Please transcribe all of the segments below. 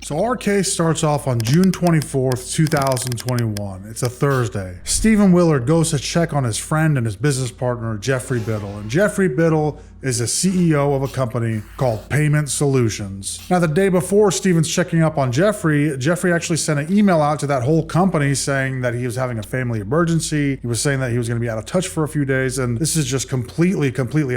So our case starts off on June 24th, 2021. It's a Thursday. Stephen Willard goes to check on his friend and his business partner, Geoffrey Biddle. And Geoffrey Biddle is the CEO of a company called Payment Solutions. Now, the day before Stephen's checking up on Geoffrey, Geoffrey actually sent an email out to that whole company saying that he was having a family emergency. He was saying that he was going to be out of touch for a few days. And this is just completely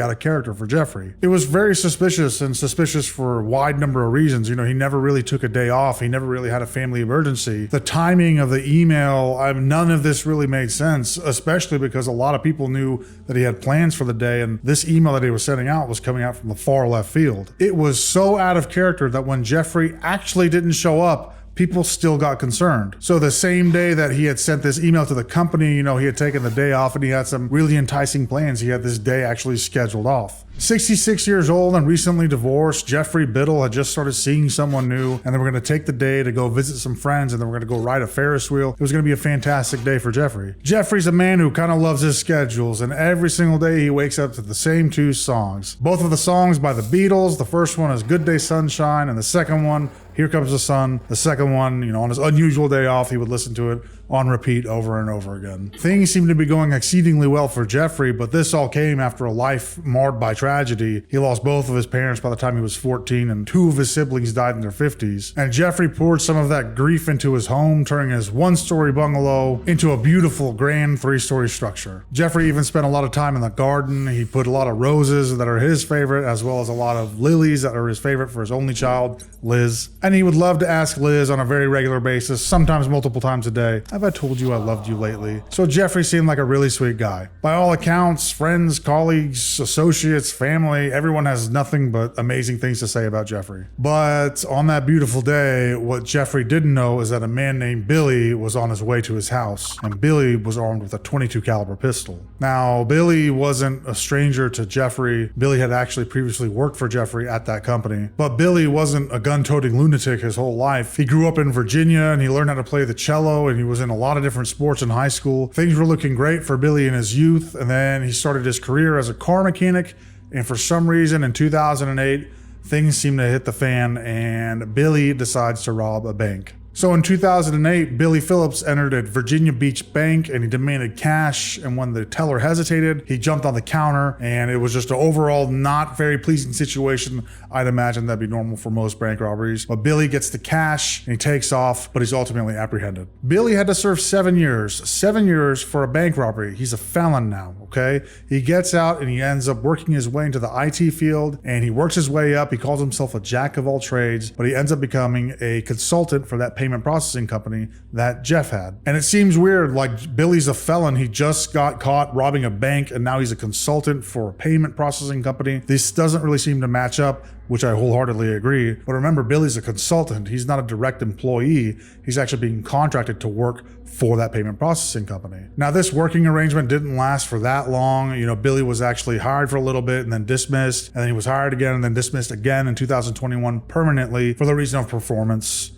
out of character for Geoffrey. It was very suspicious, and suspicious for a wide number of reasons. You know, he never really took a day off. He never really had a family emergency. The timing of the email, none of this really made sense, especially because a lot of people knew that he had plans for the day, and this email that he was sending out was coming out from the far left field. It was so out of character that when Geoffrey actually didn't show up, people still got concerned. So the same day that he had sent this email to the company, you know, he had taken the day off and he had some really enticing plans. He had this day actually scheduled off. 66 years old and recently divorced, Geoffrey Biddle had just started seeing someone new, and they were going to take the day to go visit some friends, and then we're going to go ride a Ferris wheel. It was going to be a fantastic day for Geoffrey. Geoffrey's a man who kind of loves his schedules, and every single day he wakes up to the same two songs. Both of the songs by the Beatles. The first one is Good Day Sunshine, and the second one, Here Comes the Sun. The second one, you know, on his unusual day off, he would listen to it on repeat over and over again. Things seemed to be going exceedingly well for Geoffrey, but this all came after a life marred by tragedy. He lost both of his parents by the time he was 14, and two of his siblings died in their 50s. And Geoffrey poured some of that grief into his home, turning his one-story bungalow into a beautiful, grand three-story structure. Geoffrey even spent a lot of time in the garden. He put a lot of roses that are his favorite, as well as a lot of lilies that are his favorite for his only child, Liz. And he would love to ask Liz on a very regular basis, sometimes multiple times a day, "Have I told you I loved you lately?" So Geoffrey seemed like a really sweet guy. By all accounts, friends, colleagues, associates, family, everyone has nothing but amazing things to say about Geoffrey. But on that beautiful day, what Geoffrey didn't know is that a man named Billy was on his way to his house, and Billy was armed with a .22 caliber pistol. Now, Billy wasn't a stranger to Geoffrey. Billy had actually previously worked for Geoffrey at that company. But Billy wasn't a gun-toting lunatic his whole life. He grew up in Virginia, and he learned how to play the cello, and he was in a lot of different sports in high school. Things were looking great for Billy in his youth, and then he started his career as a car mechanic, and for some reason in 2008, things seemed to hit the fan, and Billy decides to rob a bank. So in 2008, Billy Phillips entered a Virginia Beach bank and he demanded cash, and when the teller hesitated, he jumped on the counter, and it was just an overall not very pleasing situation. I'd imagine that'd be normal for most bank robberies. But Billy gets the cash and he takes off, but he's ultimately apprehended. Billy had to serve 7 years for a bank robbery. He's a felon now, okay? He gets out and he ends up working his way into the IT field, and he works his way up. He calls himself a jack of all trades, but he ends up becoming a consultant for that payment processing company that Geoff had. And it seems weird, like Billy's a felon. He just got caught robbing a bank, and now he's a consultant for a payment processing company. This doesn't really seem to match up, which I wholeheartedly agree. But remember, Billy's a consultant. He's not a direct employee. He's actually being contracted to work for that payment processing company. Now, this working arrangement didn't last for that long. You know, Billy was actually hired for a little bit and then dismissed, and then he was hired again and then dismissed again in 2021 permanently for the reason of performance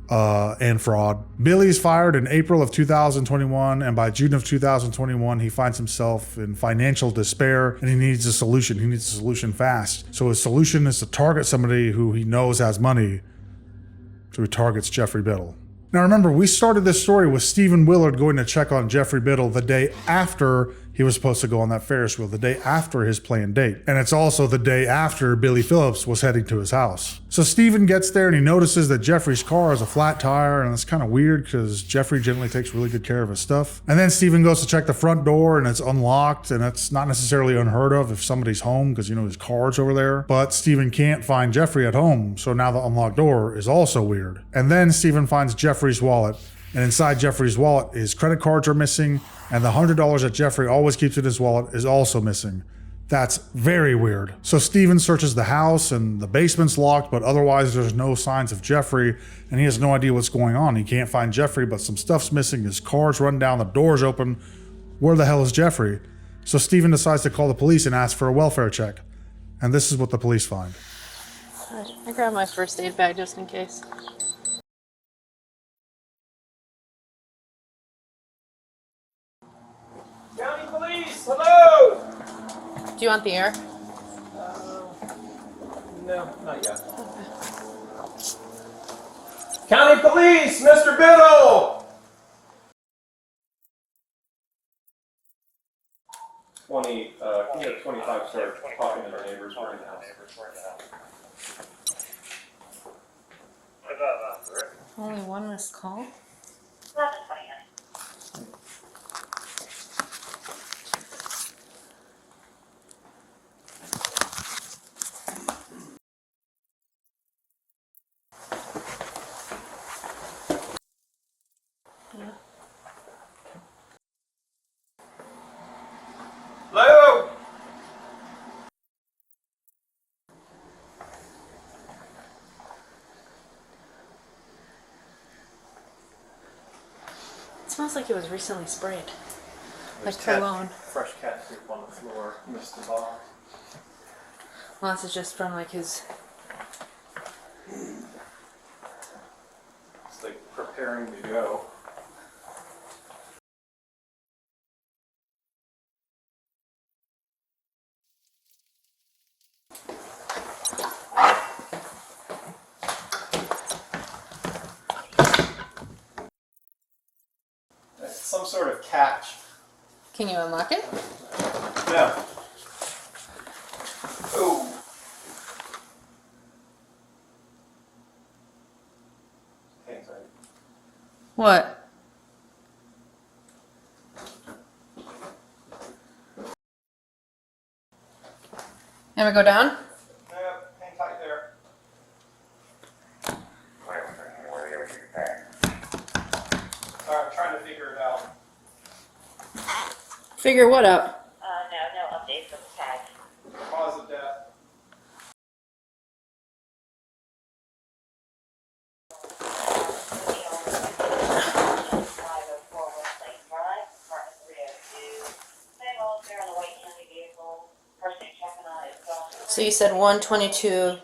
and fraud. Billy's fired in April of 2021, and by June of 2021, he finds himself in financial despair, and he needs a solution. He needs a solution fast. So his solution is to target somebody who he knows has money. So he targets Geoffrey Biddle. Now remember, we started this story with Stephen Willard going to check on Geoffrey Biddle the day after he was supposed to go on that Ferris wheel, the day after his planned date. And it's also the day after Billy Phillips was heading to his house. So Stephen gets there and he notices that Geoffrey's car has a flat tire, and it's kind of weird because Geoffrey generally takes really good care of his stuff. And then Stephen goes to check the front door and it's unlocked, and it's not necessarily unheard of if somebody's home because, you know, his car's over there. But Stephen can't find Geoffrey at home, so now the unlocked door is also weird. And then Stephen finds Geoffrey's wallet, and inside Geoffrey's wallet, his credit cards are missing, and the $100 that Geoffrey always keeps in his wallet is also missing. That's very weird. So Stephen searches the house, and the basement's locked, but otherwise there's no signs of Geoffrey, and he has no idea what's going on. He can't find Geoffrey, but some stuff's missing. His car's run down, the door's open. Where the hell is Geoffrey? So Stephen decides to call the police and ask for a welfare check. And this is what the police find. I grabbed my first aid bag just in case. County Police, hello! Do you want the air? No, not yet. County Police, Mr. Biddle! 20, can you have 25 start talking to the neighbors right now? Only one missed call? Hello? It smells like it was recently sprayed. There's Like cologne. fresh cat poop on the floor. Missed the box. Well, this is just from like his... It's like preparing to go. It's some sort of catch. Can you unlock it? Yeah. Oh. Hang tight. What? And we go down? Yep, hang tight there. Sorry, I'm trying to figure it out. Figure what out? No updates of the tag. Cause of death. So you said 122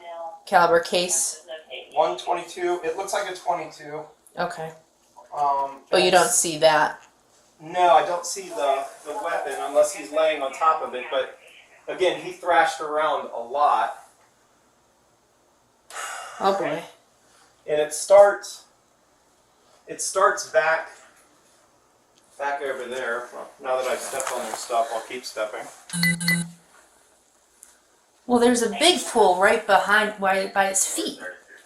caliber case. 122. It looks like a 22. Okay. But you don't see that. No, I don't see the weapon unless he's laying on top of it. But again, he thrashed around a lot, Oh boy. and it starts back over there. Well, now that I've stepped on their stuff, I'll keep stepping. Well, there's a big pool right behind, right by his feet.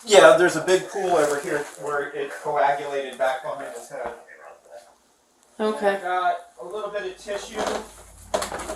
Yeah, there's a big pool over here where it coagulated back behind his head. Okay. I got a little bit of tissue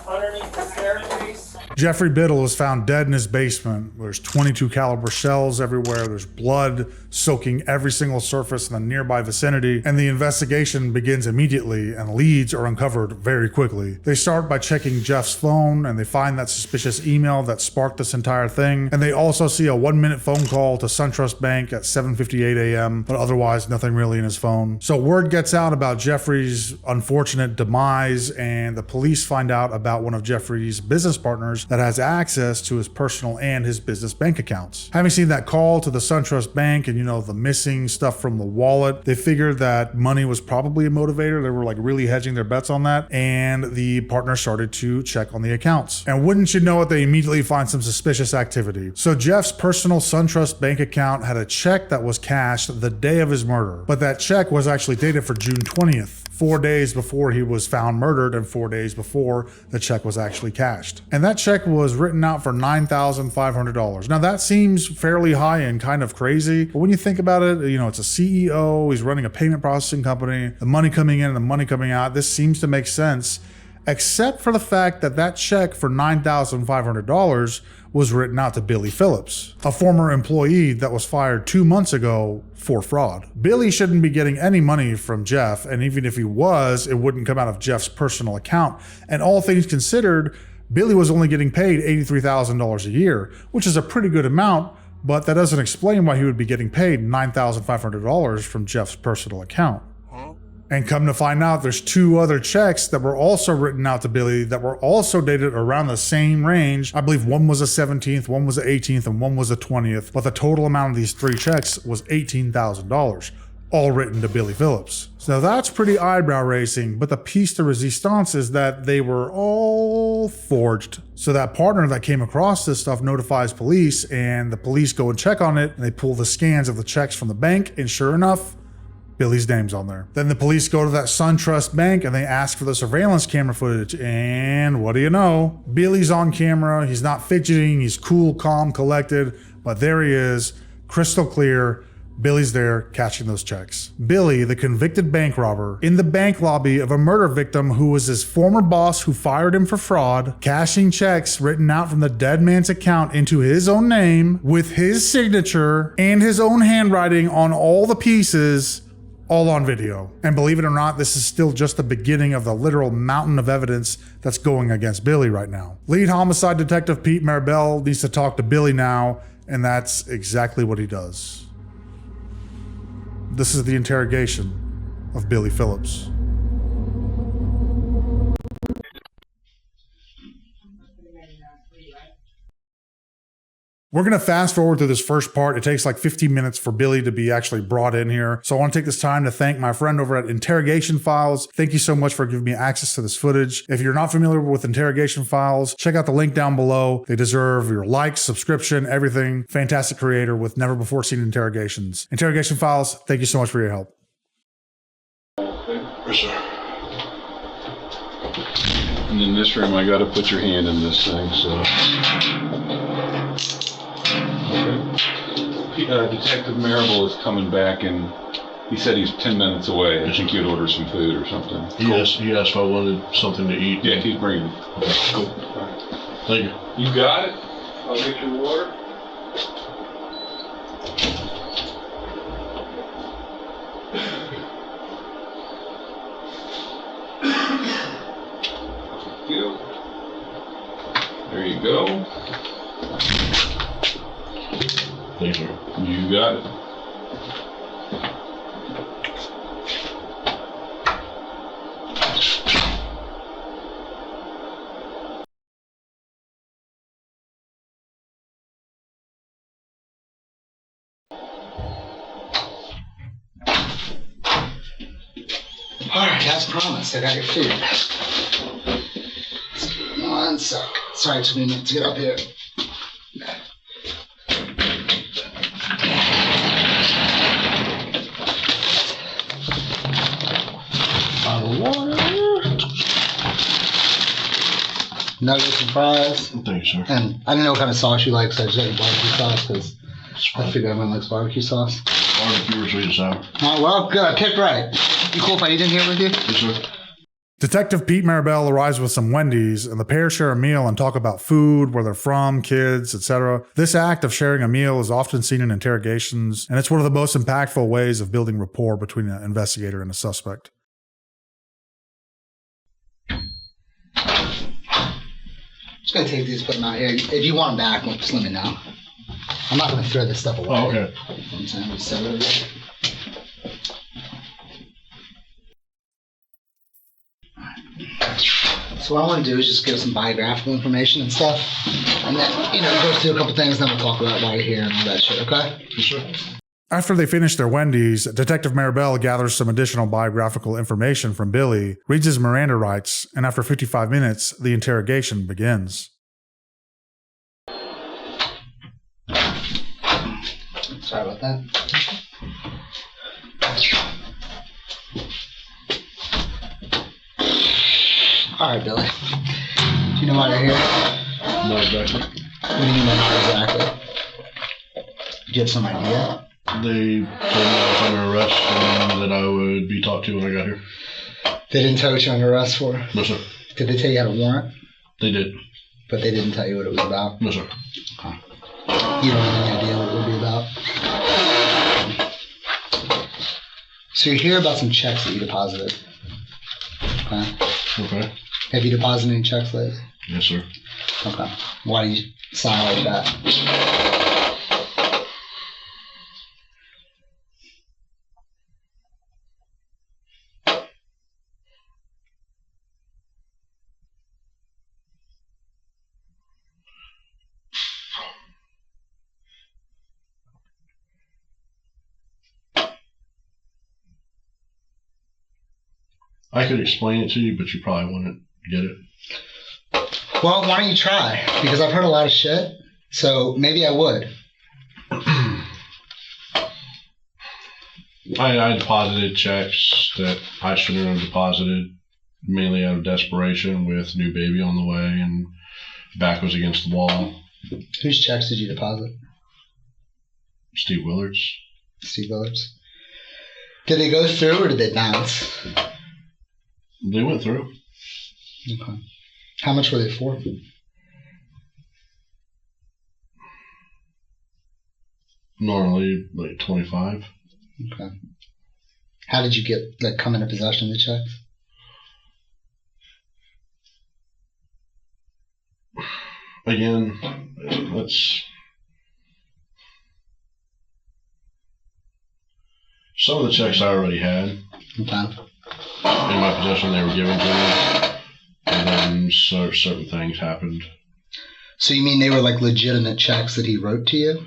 underneath the staircase. Geoffrey Biddle was found dead in his basement. There's 22 caliber shells everywhere. There's blood soaking every single surface in the nearby vicinity. And the investigation begins immediately and leads are uncovered very quickly. They start by checking Jeff's phone and they find that suspicious email that sparked this entire thing. And they also see a 1-minute phone call to SunTrust Bank at 7:58 a.m. but otherwise nothing really in his phone. So word gets out about Jeffrey's unfortunate demise and the police find out about one of Jeffrey's business partners that has access to his personal and his business bank accounts. Having seen that call to the SunTrust Bank and the missing stuff from the wallet, they figured that money was probably a motivator. They were like really hedging their bets on that, and the partner started to check on the accounts. And wouldn't you know it, they immediately find some suspicious activity. So Jeff's personal SunTrust Bank account had a check that was cashed the day of his murder, but that check was actually dated for June 20th. 4 days before he was found murdered and 4 days before the check was actually cashed. And that check was written out for $9,500. Now that seems fairly high and kind of crazy, but when you think about it, it's a CEO, he's running a payment processing company, the money coming in and the money coming out, this seems to make sense, except for the fact that that check for $9,500 was written out to Billy Phillips, a former employee that was fired 2 months ago for fraud. Billy shouldn't be getting any money from Geoff, and even if he was, it wouldn't come out of Geoff's personal account. And all things considered, Billy was only getting paid $83,000 a year, which is a pretty good amount, but that doesn't explain why he would be getting paid $9,500 from Geoff's personal account. And come to find out, there's 2 other checks that were also written out to Billy that were also dated around the same range. I believe one was the 17th, one was the 18th, and one was the 20th. But the total amount of these 3 checks was $18,000. all written to Billy Phillips. So that's pretty eyebrow raising, but the piece de resistance is that they were all forged. So that partner that came across this stuff notifies police, and the police go and check on it, and they pull the scans of the checks from the bank, and sure enough, Billy's name's on there. Then the police go to that SunTrust bank and they ask for the surveillance camera footage, and what do you know? Billy's on camera, he's not fidgeting, he's cool, calm, collected, but there he is, crystal clear. Billy's there catching those checks. Billy, the convicted bank robber, in the bank lobby of a murder victim who was his former boss who fired him for fraud, cashing checks written out from the dead man's account into his own name with his signature and his own handwriting on all the pieces, all on video. And believe it or not, this is still just the beginning of the literal mountain of evidence that's going against Billy right now. Lead homicide detective Pete Mrballen needs to talk to Billy now, and that's exactly what he does. This is the interrogation of Billy Phillips. We're going to fast forward through this first part. It takes like 15 minutes for Billy to be actually brought in here. So I want to take this time to thank my friend over at Interrogation Files. Thank you so much for giving me access to this footage. If you're not familiar with Interrogation Files, check out the link down below. They deserve your likes, subscription, everything. Fantastic creator with never before seen interrogations. Interrogation Files, thank you so much for your help. Yes, sir. And in this room, I got to put your hand in this thing, so. Detective Marable is coming back, and he said he's 10 minutes away. I think you'd order some food or something. He asked if I wanted something to eat. Yeah, he's bringing it. Okay, cool. All right. Thank you. You got it? I'll get your water. There you go. Thank you, sir. You got it. Alright, as promised, I got your food. One sec. Sorry, it took me a minute to get up here. Bottle of water. Nuggets and fries. Thank you, sir. And I didn't know what kind of sauce you like, so I just got your barbecue sauce, because I figured everyone likes barbecue sauce. Barbecue or sweet and sour? Oh, well, good. I picked right. You cool if I eat in here with you? Yes, sir. Detective Pete Mrballen arrives with some Wendy's, and the pair share a meal and talk about food, where they're from, kids, etc. This act of sharing a meal is often seen in interrogations, and it's one of the most impactful ways of building rapport between an investigator and a suspect. Just gonna take these, put them out here. If you want them back, just let me know. I'm not gonna throw this stuff away. Oh, okay. I'm saying, just set it over there. So what I want to do is just give some biographical information and stuff, and then go through a couple things, then we'll talk about why you're here and all that shit. Okay? Yes, sir. After they finish their Wendy's, Detective Mrballen gathers some additional biographical information from Billy, reads his Miranda rights, and after 55 minutes, the interrogation begins. Sorry about that. All right, Billy. Do you know why you're here? Not exactly. What do you mean by not exactly? Do you have some idea? They told me I was under arrest and that I would be talked to when I got here. They didn't tell you what you're under arrest for? No, sir. Did they tell you you had a warrant? They did. But they didn't tell you what it was about? No, sir. Okay. You don't have any idea what it would be about? So you're here about some checks that you deposited. Okay. Okay. Have you deposited any checks lately? Yes, sir. Okay. Why do you sound like that? I could explain it to you, but you probably wouldn't get it. Well, why don't you try? Because I've heard a lot of shit, so maybe I would. I deposited checks that I shouldn't have deposited, mainly out of desperation with new baby on the way, and back was against the wall. Whose checks did you deposit? Steve Willard's. Steve Phillips. Did they go through or did they bounce? They went through. Okay. How much were they for? Normally, like 25. Okay. How did you come into possession of the checks? Again, let's. Some of the checks I already had in my possession. They were given to me, and then certain things happened. So you mean they were like legitimate checks that he wrote to you?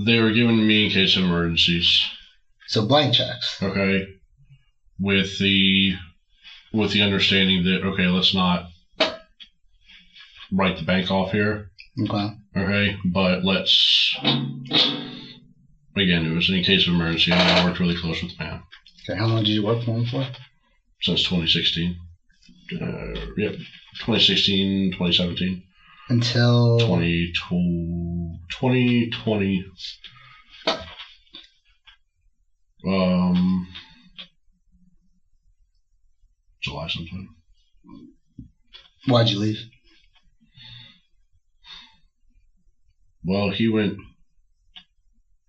They were given to me in case of emergencies. So blank checks. Okay, with the understanding that okay, let's not write the bank off here. Okay. Okay, but let's. Again, it was in case of emergency, and I worked really close with the man. Okay, how long did you work for him for? Since 2016. Yep, 2016, 2017. Until 2020. July sometime. Why'd you leave? Well, he went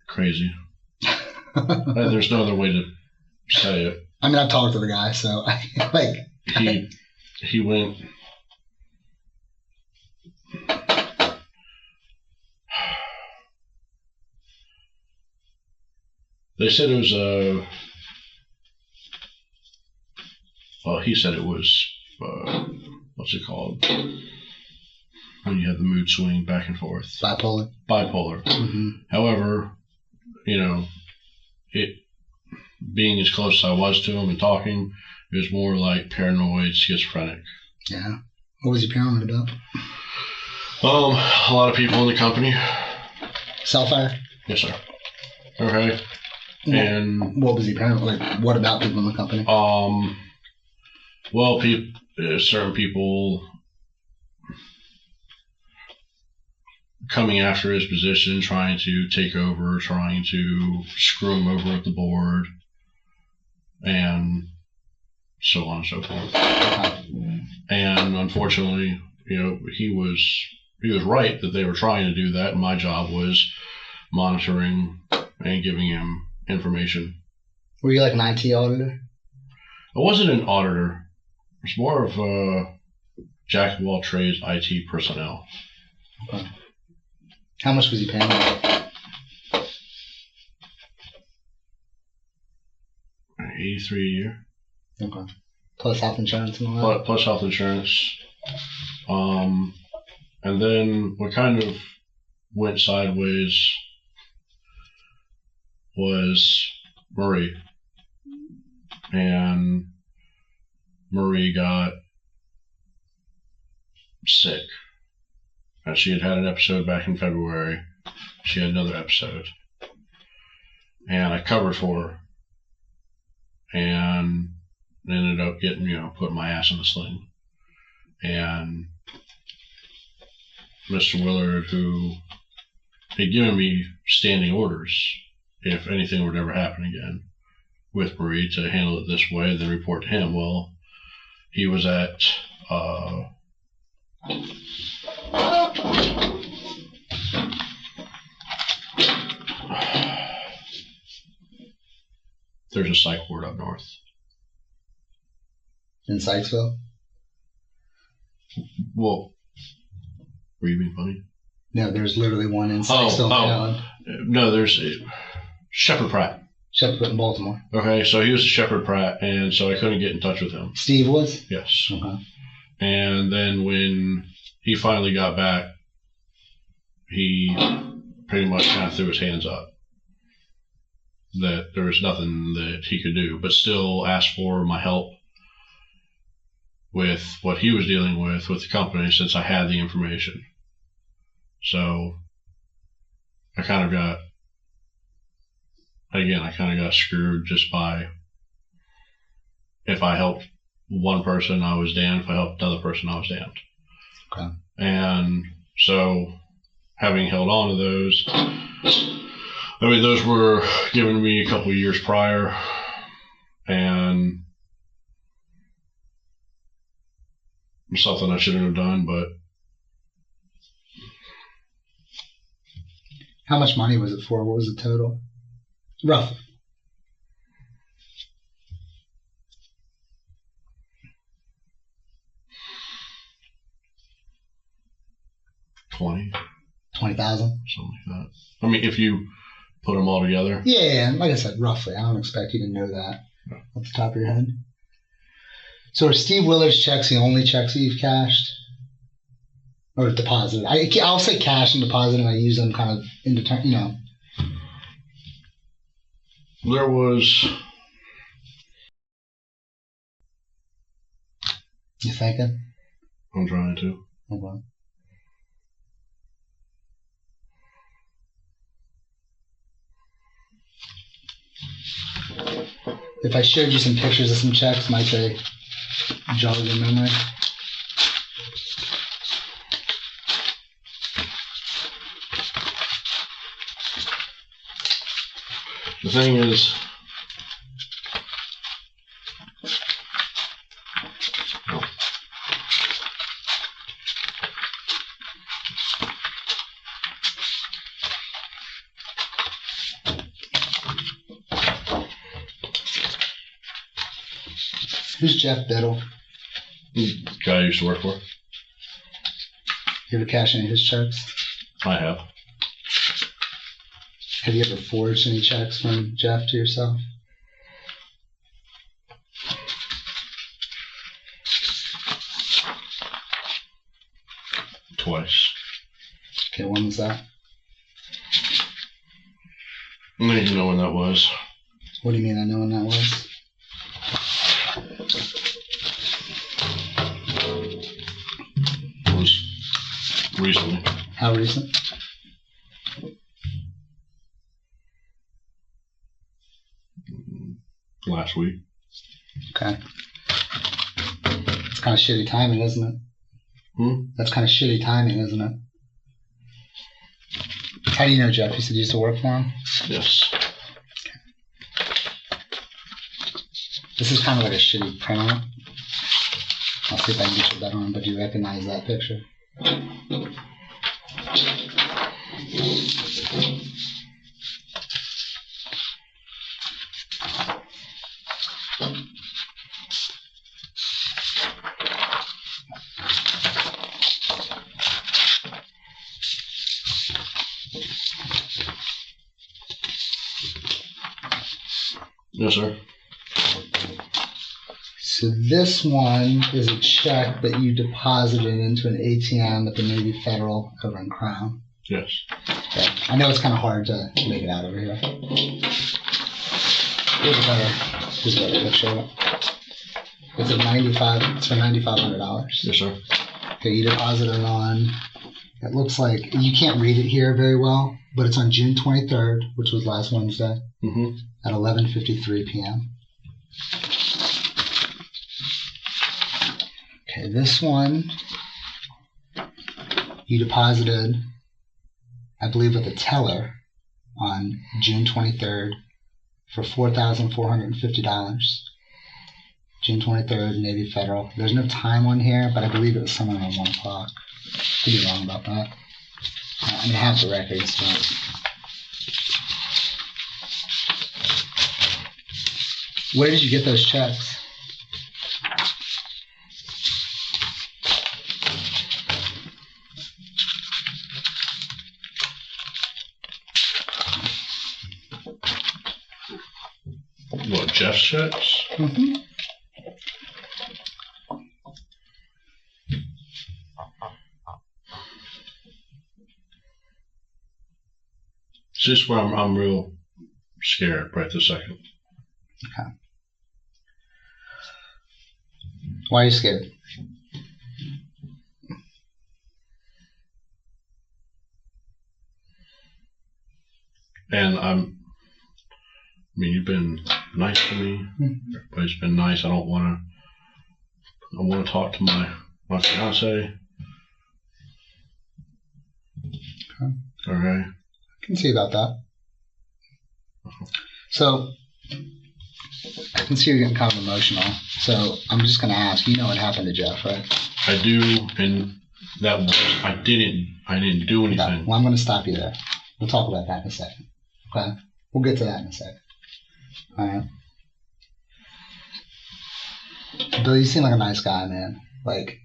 crazy. There's no other way to say it. I mean, I've talked to the guy, so he went. They said it was well, he said it was what's it called when you have the mood swing back and forth. Bipolar. Mm-hmm. However, it being as close as I was to him and talking, it was more like paranoid, schizophrenic. Yeah. What was he paranoid about? A lot of people in the company. Cell fire? Yes, sir. Okay. And what was he paranoid? Like, what about people in the company? Well, certain people coming after his position, trying to take over, trying to screw him over at the board, and so on and so forth. And unfortunately, he was right that they were trying to do that, and my job was monitoring and giving him information. Were you like an IT auditor? I wasn't an auditor. It was more of a jack of all trades IT personnel. Okay. How much was he paying you? $83 a year. Okay. Plus health insurance and all that? Plus health insurance. And then what kind of went sideways was Marie. And Marie got sick. She had had an episode back in February. She had another episode. And I covered for her. And ended up getting, putting my ass in the sling. And Mr. Willard, who had given me standing orders if anything would ever happen again with Marie to handle it this way, then report to him. Well, he was at there's a psych ward up north. In Sykesville? Well, were you being funny? No, there's literally one in Sykesville. No, there's Shepherd Pratt. Shepherd in Baltimore. Okay, so he was a Shepherd Pratt, and so I couldn't get in touch with him. Steve was? Yes. Okay. And then when he finally got back, he pretty much kind of threw his hands up. That there was nothing that he could do, but still asked for my help with what he was dealing with the company since I had the information. So I kind of got screwed just by, if I helped one person, I was damned. If I helped another person, I was damned. Okay. And so having held on to those, I mean, those were given to me a couple of years prior, and something I shouldn't have done, but. How much money was it for? What was the total? Roughly. $20,000, 20,000. something like that. I mean, if you put them all together. Yeah, and like I said, roughly. I don't expect you to know that off the top of your head. So are Steve Willard's checks the only checks that you've cashed? Or deposited? I'll say cash and deposit, and I use them kind of indeterminate, you know. There was. You thinking? I'm trying to. Okay. If I showed you some pictures of some checks, might they jog your memory? The thing is, Who's Jeff Biddle? the guy I used to work for. You ever cash any of his checks? I have. Have you ever forged any checks from Jeff to yourself? Twice. Okay, when was that? I don't even know when that was. What do you mean I know when that was? It was recently. How recent? Last week. Okay. It's kind of shitty timing, isn't it? That's kind of shitty timing, isn't it? How do you know Jeff? You said you used to work for him? Yes. This is kind of like a shitty printout. I'll see if I can get you better one, but do you recognize that picture? Yes, sir. So this one is a check that you deposited into an ATM at the Navy Federal over in Crown. Yes. Okay. I know it's kind of hard to make it out over here. Here's a better picture of it. It's for $9,500. Yes, sir. Okay, you deposited on, it looks like, you can't read it here very well, but it's on June 23rd, which was last Wednesday, at 11:53 p.m. Okay, this one, you deposited, I believe, with a teller on June 23rd for $4,450. June 23rd, Navy Federal. There's no time on here, but I believe it was somewhere around 1 o'clock. Could be wrong about that. I mean, I have the records, but... Where did you get those checks? What, Jeff's checks? Mm-hmm. It's just where I'm real scared right this second. Okay. Why are you scared? And I mean, you've been nice to me. Everybody's been nice. I want to talk to my fiance. Okay. I can see about that. So, I can see you're getting kind of emotional. So, I'm just going to ask, you know what happened to Geoff, right? I do, and that was, I didn't do anything. Okay. Well, I'm going to stop you there. We'll talk about that in a second. Okay? We'll get to that in a second. Alright? Bill, you seem like a nice guy, man. Like,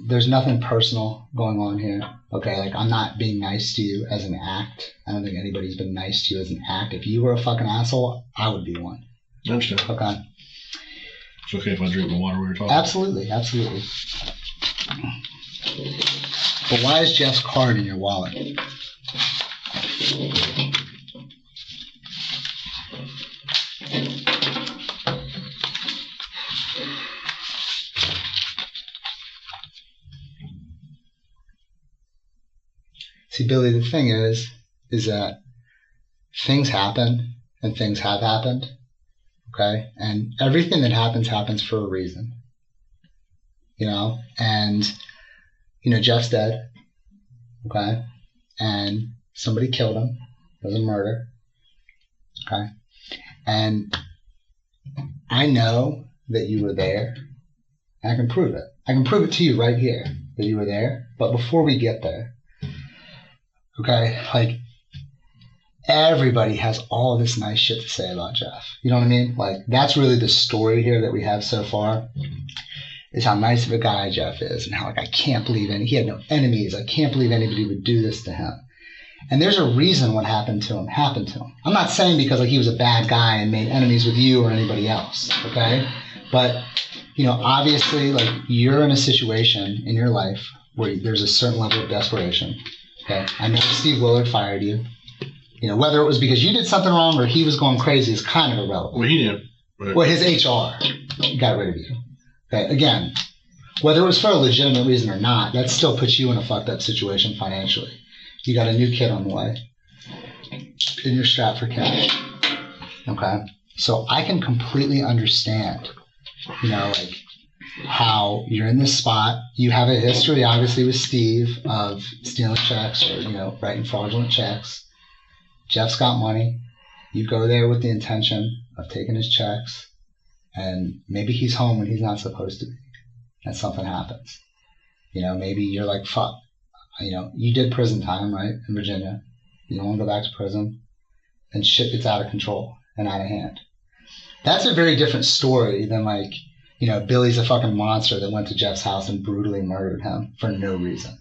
there's nothing personal going on here. Okay? Like, I'm not being nice to you as an act. I don't think anybody's been nice to you as an act. If you were a fucking asshole, I would be one. I understand. Okay? It's okay if I drink my water while you're talking? Absolutely, absolutely. But why is Geoff's card in your wallet? See, Billy, the thing is that things happen and things have happened, okay? And everything that happens for a reason, you know? And, you know, Geoff's dead, okay? And somebody killed him. It was a murder, okay? And I know that you were there, and I can prove it. I can prove it to you right here that you were there, but before we get there, okay, like, everybody has all this nice shit to say about Geoff. You know what I mean? Like, that's really the story here that we have so far, is how nice of a guy Geoff is, and how, like, I can't believe he had no enemies. I can't believe anybody would do this to him. And there's a reason what happened to him. I'm not saying because, like, he was a bad guy and made enemies with you or anybody else, okay? But, you know, obviously, like, you're in a situation in your life where there's a certain level of desperation. Okay, I know Steve Willard fired you. You know, whether it was because you did something wrong or he was going crazy is kind of irrelevant. Well, he did. Right. Well, his HR got rid of you. Okay, again, whether it was for a legitimate reason or not, that still puts you in a fucked up situation financially. You got a new kid on the way, and you're strapped for cash. Okay, so I can completely understand, you know, like, how you're in this spot. You have a history, obviously, with Steve of stealing checks or, you know, writing fraudulent checks. Geoff's got money. You go there with the intention of taking his checks, and maybe he's home when he's not supposed to be, and something happens. You know, maybe you're like, fuck. You know, you did prison time, right, in Virginia. You don't want to go back to prison, and shit gets out of control and out of hand. That's a very different story than, like, you know, Billy's a fucking monster that went to Geoff's house and brutally murdered him for no reason.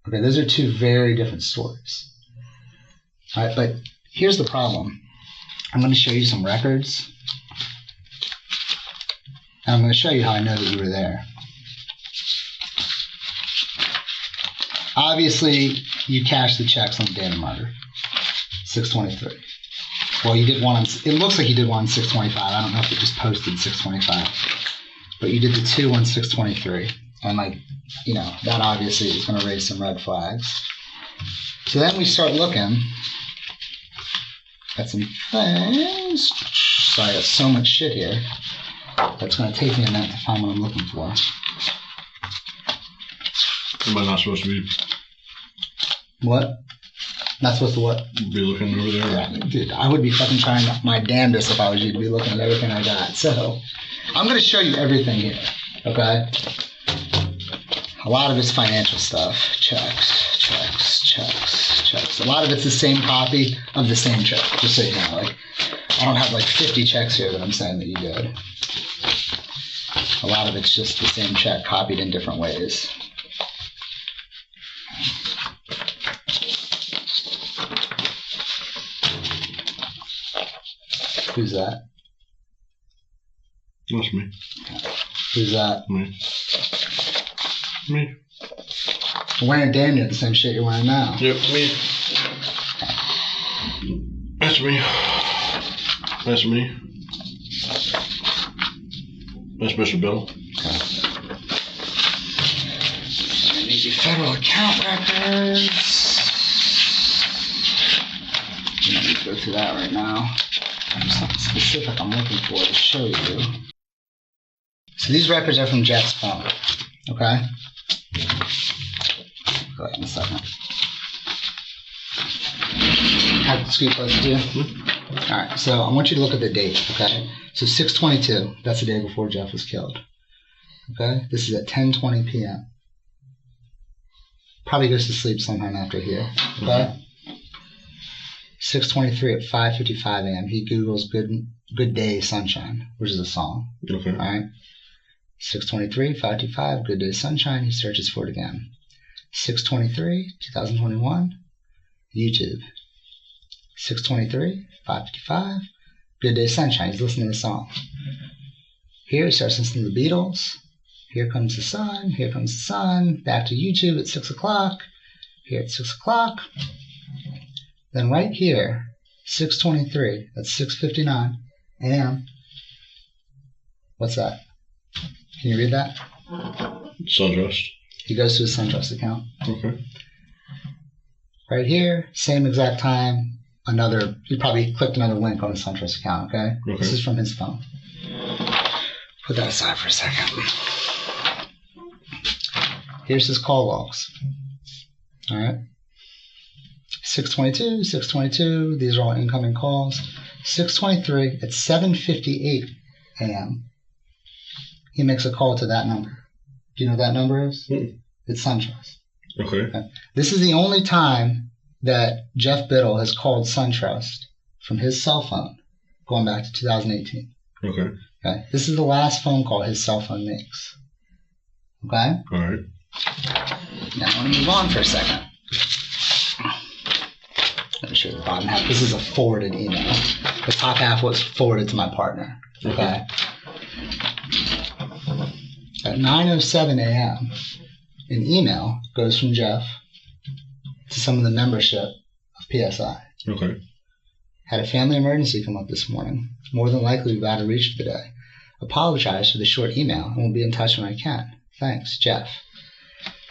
Okay, those are two very different stories. All right, but here's the problem. I'm going to show you some records, and I'm going to show you how I know that you were there. Obviously, you cashed the checks on the day of the murder, 6/23. Well, you did one on, it looks like you did one on 6/25. I don't know if it just posted 6/25. But you did the two on 6/23. And, like, you know, that obviously is going to raise some red flags. So then we start looking at some things. Sorry, I got so much shit here. That's going to take me a minute to find what I'm looking for. Am I not supposed to be? What? Not supposed to what? Be looking over there? Yeah, dude, I would be fucking trying my damnedest if I was you to be looking at everything I got. So, I'm going to show you everything here, okay? A lot of it's financial stuff. Checks, checks, checks, checks. A lot of it's the same copy of the same check, just so you know. Like, I don't have like 50 checks here that I'm saying that you did. A lot of it's just the same check copied in different ways. Who's that? That's me. Who's that? Me. Me. You're wearing damn near the same shit you're wearing now. Yep, me. That's me. That's me. That's Mr. Biddle. Okay. I need your federal account records. We don't need to go through that right now. There's something specific I'm looking for to show you. So these records are from Jeff's phone. Okay? Go ahead in a second. Have the scoop close to you? Alright, so I want you to look at the date, okay? So 6/22, that's the day before Jeff was killed. Okay? This is at 10:20 p.m. Probably goes to sleep sometime after here. Okay? 6:23 at 5:55 a.m. He Googles Good Day Sunshine, which is a song. Okay. Alright? 6:23, 5:55, Good Day Sunshine. He searches for it again. 6:23, 2021, YouTube. 6:23, 5:55, Good Day Sunshine. He's listening to the song. Here he starts listening to the Beatles. Here Comes the Sun. Here Comes the Sun. Back to YouTube at 6 o'clock. Here at 6 o'clock. Then right here, 6:23, that's 6:59 a.m. What's that? Can you read that? SunTrust. He goes to his SunTrust account. Okay. Right here, same exact time, he probably clicked another link on his SunTrust account, okay? This is from his phone. Put that aside for a second. Here's his call logs. Alright? 6:22, 6:22, these are all incoming calls. 6:23 at 7:58 a.m. He makes a call to that number. Do you know what that number is? It's SunTrust. Okay. This is the only time that Geoff Biddle has called SunTrust from his cell phone going back to 2018. Okay. This is the last phone call his cell phone makes. Okay? All right. Now I want to move on for a second. Let me show you the bottom half. This is a forwarded email. The top half was forwarded to my partner. Okay? At 9:07 a.m., an email goes from Geoff to some of the membership of PSI. Okay. Had a family emergency come up this morning. More than likely we've out of reach for the day. Apologize for the short email and will be in touch when I can. Thanks, Geoff.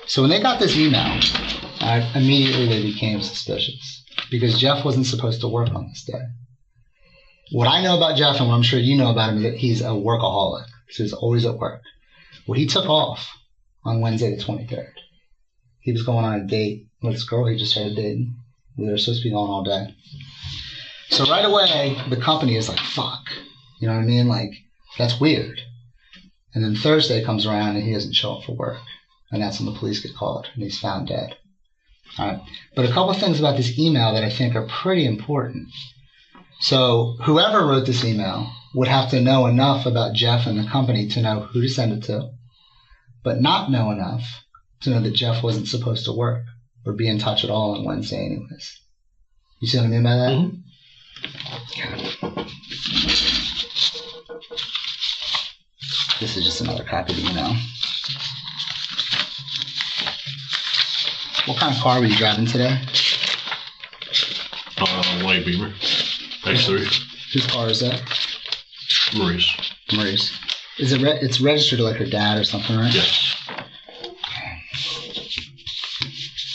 So when they got this email, immediately they became suspicious because Geoff wasn't supposed to work on this day. What I know about Geoff and what I'm sure you know about him is that he's a workaholic. So he's always at work. Well, he took off on Wednesday the 23rd. He was going on a date with this girl he just started dating. They were supposed to be going all day. So right away, the company is like, fuck. You know what I mean? Like, that's weird. And then Thursday comes around and he doesn't show up for work. And that's when the police get called and he's found dead. All right. But a couple of things about this email that I think are pretty important. So whoever wrote this email would have to know enough about Geoff and the company to know who to send it to, but not know enough to know that Geoff wasn't supposed to work or be in touch at all on Wednesday anyways. You see what I mean by that? Mm-hmm. Okay. This is just another copy of the email. What kind of car were you driving today? White Beamer. X3. Whose car is that? Marie's. Marie's. Is it it's registered to like her dad or something, right? Yes.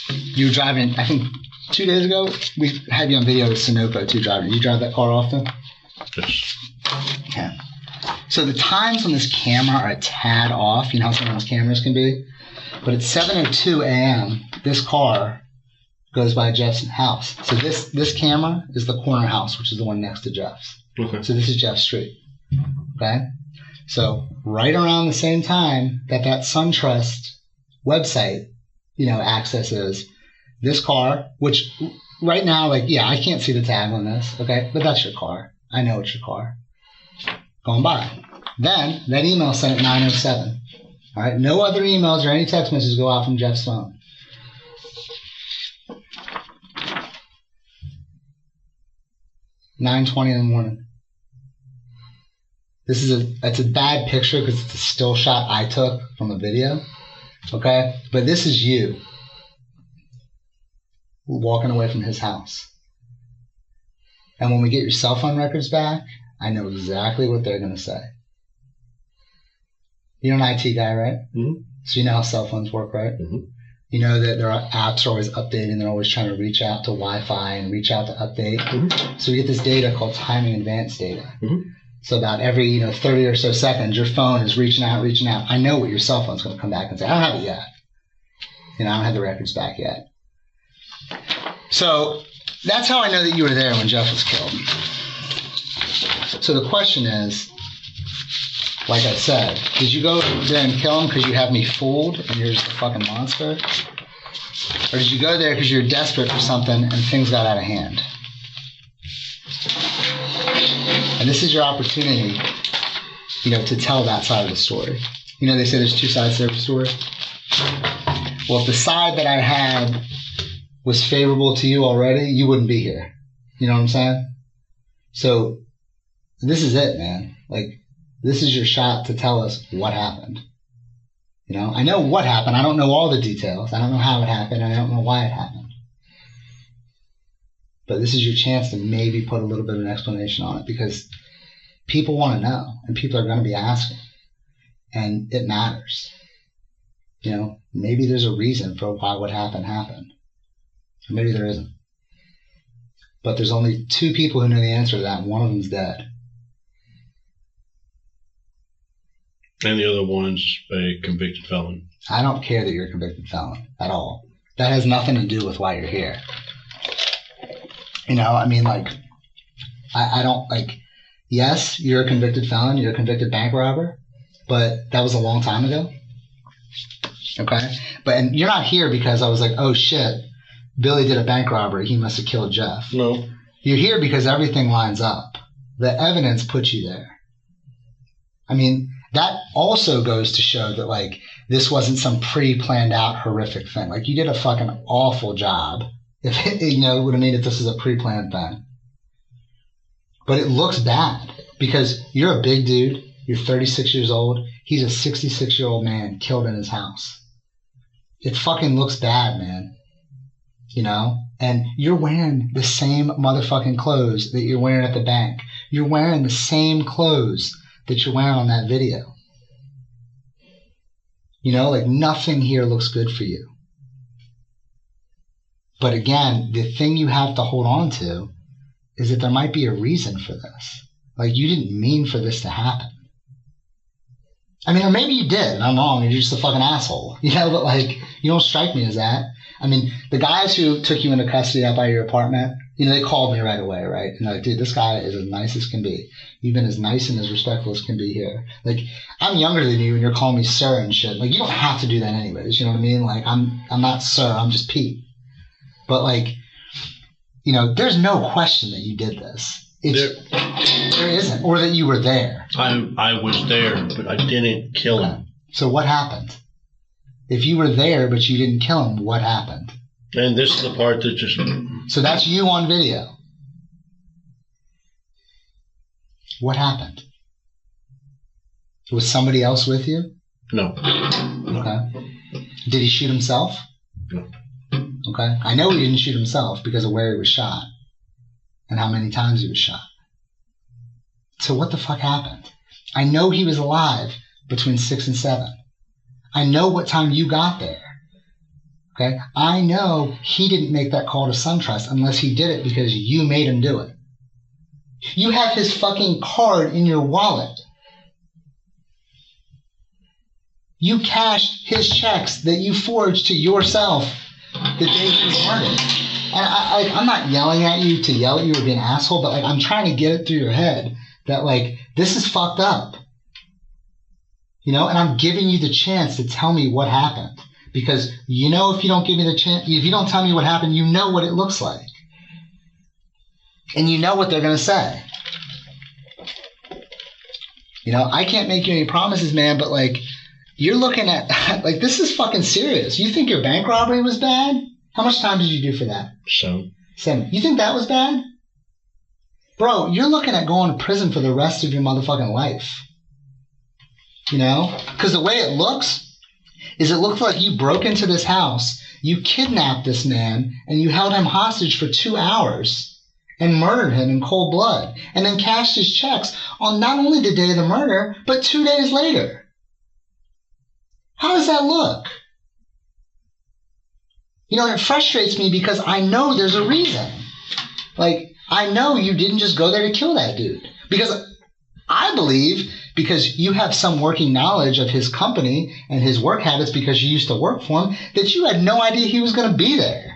You were driving, I think 2 days ago, we had you on video with Sunoco too driving. You drive that car often? Yes. Okay. So the times on this camera are a tad off. You know how some of those cameras can be? But at 7:02 a.m., this car goes by Geoff's house. So this camera is the corner house, which is the one next to Geoff's. Okay. So this is Geoff's street. Okay? So right around the same time that SunTrust website, accesses this car, which right now, like, yeah, I can't see the tag on this, okay? But that's your car. I know it's your car. Going by. Then that email sent at 9:07. All right? No other emails or any text messages go out from Geoff's phone. $9:20 in the morning. It's a bad picture because it's a still shot I took from a video. Okay? But this is you walking away from his house. And when we get your cell phone records back, I know exactly what they're going to say. You're an IT guy, right? Mm-hmm. So you know how cell phones work, right? Mm-hmm. You know that their apps are always updating. They're always trying to reach out to Wi-Fi and reach out to update. So we get this data called timing advanced data. So about every 30 or so seconds, your phone is reaching out. I know what your cell phone's going to come back and say. I don't have it yet. I don't have the records back yet. So that's how I know that you were there when Geoff was killed. So the question is, like I said, did you go there and kill him because you have me fooled and you're just a fucking monster? Or did you go there because you're desperate for something and things got out of hand? And this is your opportunity, to tell that side of the story. They say there's two sides to every story. Well, if the side that I had was favorable to you already, you wouldn't be here. You know what I'm saying? So this is it, man. This is your shot to tell us what happened. I know what happened. I don't know all the details. I don't know how it happened. And I don't know why it happened. But this is your chance to maybe put a little bit of an explanation on it, because people want to know and people are going to be asking. And it matters. Maybe there's a reason for why what happened. Or maybe there isn't. But there's only two people who know the answer to that, and one of them's dead. And the other one's a convicted felon. I don't care that you're a convicted felon at all. That has nothing to do with why you're here. I don't, yes, you're a convicted felon, you're a convicted bank robber, but that was a long time ago. Okay? And you're not here because I was like, oh shit, Billy did a bank robbery, he must have killed Geoff. No. You're here because everything lines up. The evidence puts you there. That also goes to show that, this wasn't some pre-planned out horrific thing. You did a fucking awful job. If it would have made it this is a pre-planned thing. But it looks bad because you're a big dude. You're 36 years old. He's a 66-year-old man killed in his house. It fucking looks bad, man. And you're wearing the same motherfucking clothes that you're wearing at the bank. You're wearing the same clothes that you're wearing on that video. Nothing here looks good for you. But again, the thing you have to hold on to is that there might be a reason for this. You didn't mean for this to happen. Or maybe you did, and I'm wrong, and you're just a fucking asshole. But you don't strike me as that. The guys who took you into custody out by your apartment, they called me right away, right? And they're like, dude, this guy is as nice as can be. You've been as nice and as respectful as can be here. I'm younger than you and you're calling me sir and shit. You don't have to do that anyways, you know what I mean? I'm not sir, I'm just Pete. But there's no question that you did this. There isn't. Or that you were there. I was there, but I didn't kill him. So what happened? If you were there but you didn't kill him, what happened? And this is the part that just... So that's you on video. What happened? Was somebody else with you? No. Okay. Did he shoot himself? No. Okay. I know he didn't shoot himself because of where he was shot and how many times he was shot. So what the fuck happened? I know he was alive between 6 and 7. I know what time you got there. Okay? I know he didn't make that call to SunTrust unless he did it because you made him do it. You have his fucking card in your wallet. You cashed his checks that you forged to yourself the day he was murdered. And I'm not yelling at you to yell at you or be an asshole, but I'm trying to get it through your head that this is fucked up. And I'm giving you the chance to tell me what happened. Because if you don't give me the chance, if you don't tell me what happened, you know what it looks like. And you know what they're going to say. I can't make you any promises, man, but you're looking at, this is fucking serious. You think your bank robbery was bad? How much time did you do for that? 7. You think that was bad? Bro, you're looking at going to prison for the rest of your motherfucking life. Because the way it looks is it looks like you broke into this house, you kidnapped this man, and you held him hostage for 2 hours and murdered him in cold blood, and then cashed his checks on not only the day of the murder, but 2 days later. How does that look? You know, and it frustrates me because I know there's a reason. Like, I know you didn't just go there to kill that dude. Because I believe, because you have some working knowledge of his company and his work habits because you used to work for him, that you had no idea he was going to be there.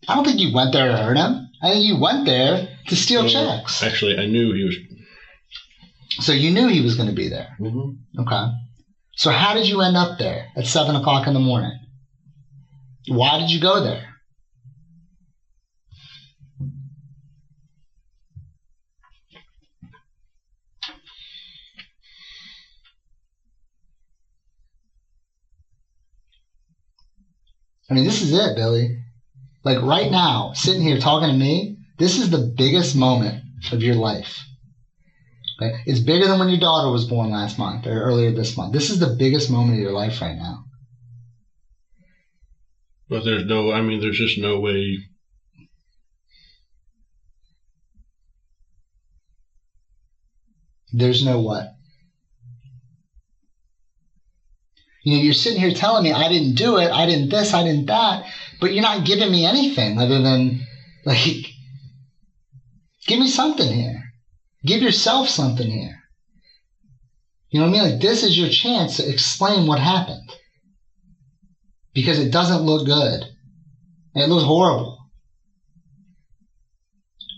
I don't think you went there to hurt him. I think you went there to steal checks. Actually, I knew he was. So you knew he was going to be there. Mm-hmm. Okay. So how did you end up there at 7 o'clock in the morning? Why did you go there? I mean, this is it, Billy. Like right now, sitting here talking to me, this is the biggest moment of your life. Okay? It's bigger than when your daughter was born last month or earlier this month. This is the biggest moment of your life right now. But there's just no way. There's no what? You know, you're sitting here telling me I didn't do it, I didn't this, I didn't that, but you're not giving me anything other than, like, give me something here. Give yourself something here. You know what I mean? Like, this is your chance to explain what happened. Because it doesn't look good. And it looks horrible.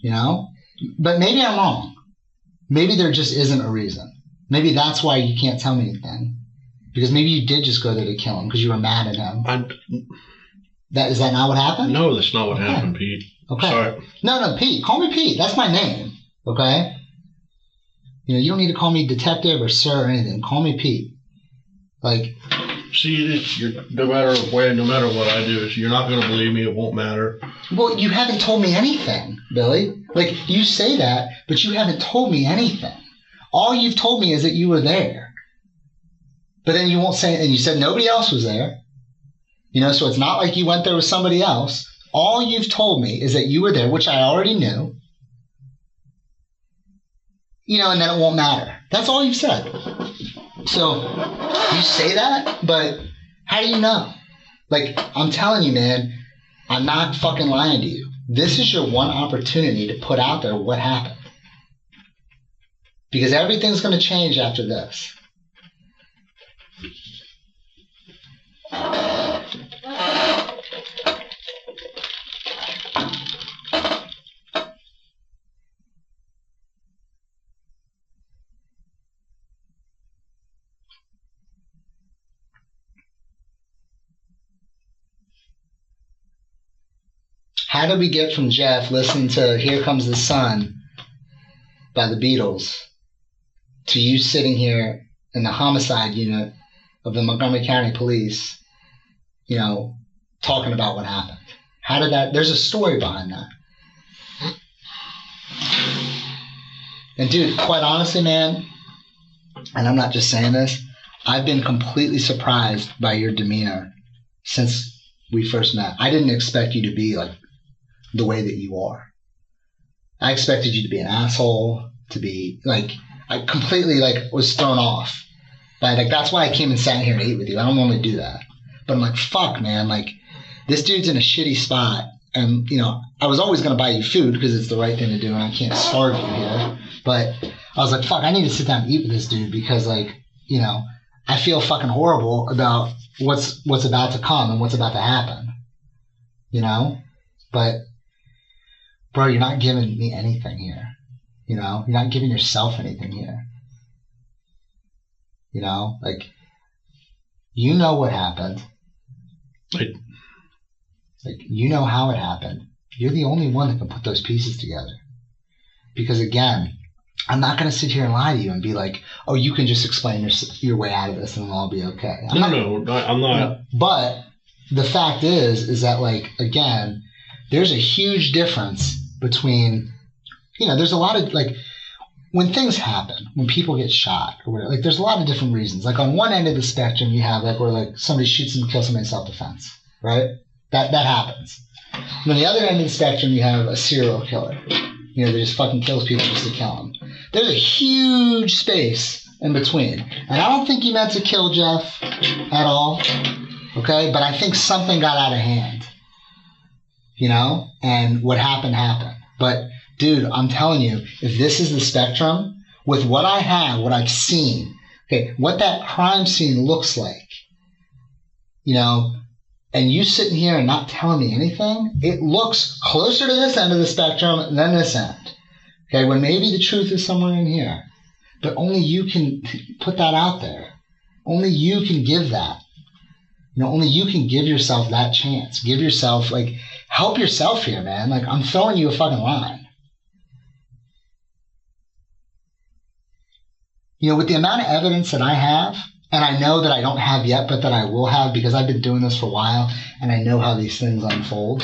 You know? But maybe I'm wrong. Maybe there just isn't a reason. Maybe that's why you can't tell me anything. Because maybe you did just go there to kill him because you were mad at him. Is that not what happened? No, that's not what happened, Pete. Okay. Sorry. No, Pete. Call me Pete. That's my name. Okay? You know, you don't need to call me detective or sir or anything. Call me Pete. Like, see, no matter what I do, you're not going to believe me. It won't matter. Well, you haven't told me anything, Billy. Like, you say that, but you haven't told me anything. All you've told me is that you were there. But then you won't say, and you said nobody else was there. You know, so it's not like you went there with somebody else. All you've told me is that you were there, which I already knew. You know, and then it won't matter. That's all you've said. So, you say that, but how do you know? Like, I'm telling you, man, I'm not fucking lying to you. This is your one opportunity to put out there what happened. Because everything's going to change after this. How did we get from Geoff listening to Here Comes the Sun by the Beatles to you sitting here in the homicide unit of the Montgomery County Police, you know, talking about what happened? How did that? There's a story behind that. And dude, quite honestly, man, and I'm not just saying this, I've been completely surprised by your demeanor since we first met. I didn't expect you to be like the way that you are. I expected you to be an asshole, to be like, I completely like was thrown off. But like, that's why I came and sat here and ate with you. I don't normally do that. But I'm like, fuck, man, like this dude's in a shitty spot. And, you know, I was always going to buy you food because it's the right thing to do and I can't starve you here. But I was like, fuck, I need to sit down and eat with this dude because, like, you know, I feel fucking horrible about what's about to come and what's about to happen. You know? But, bro, you're not giving me anything here. You know? You're not giving yourself anything here. You know? Like, you know what happened. Like, you know how it happened. You're the only one that can put those pieces together. Because, again, I'm not going to sit here and lie to you and be like, oh, you can just explain your way out of this and it'll all be okay. I'm not. I'm not. You know, but the fact is that, like, again, there's a huge difference between, you know, there's a lot of, like, when things happen, when people get shot or whatever, like, there's a lot of different reasons. Like, on one end of the spectrum, you have, like, where, like, somebody shoots and kills somebody in self-defense, right? That happens. And on the other end of the spectrum, you have a serial killer. You know, that just fucking kills people just to kill them. There's a huge space in between. And I don't think you meant to kill Geoff at all. Okay? But I think something got out of hand. You know? And what happened, happened. But, dude, I'm telling you, if this is the spectrum, with what I have, what I've seen, okay, what that crime scene looks like, you know, and you sitting here and not telling me anything, it looks closer to this end of the spectrum than this end. Okay, when maybe the truth is somewhere in here. But only you can put that out there. Only you can give that. You know, only you can give yourself that chance. Give yourself, like, help yourself here, man. Like, I'm throwing you a fucking line. You know, with the amount of evidence that I have, and I know that I don't have yet, but that I will have because I've been doing this for a while, and I know how these things unfold.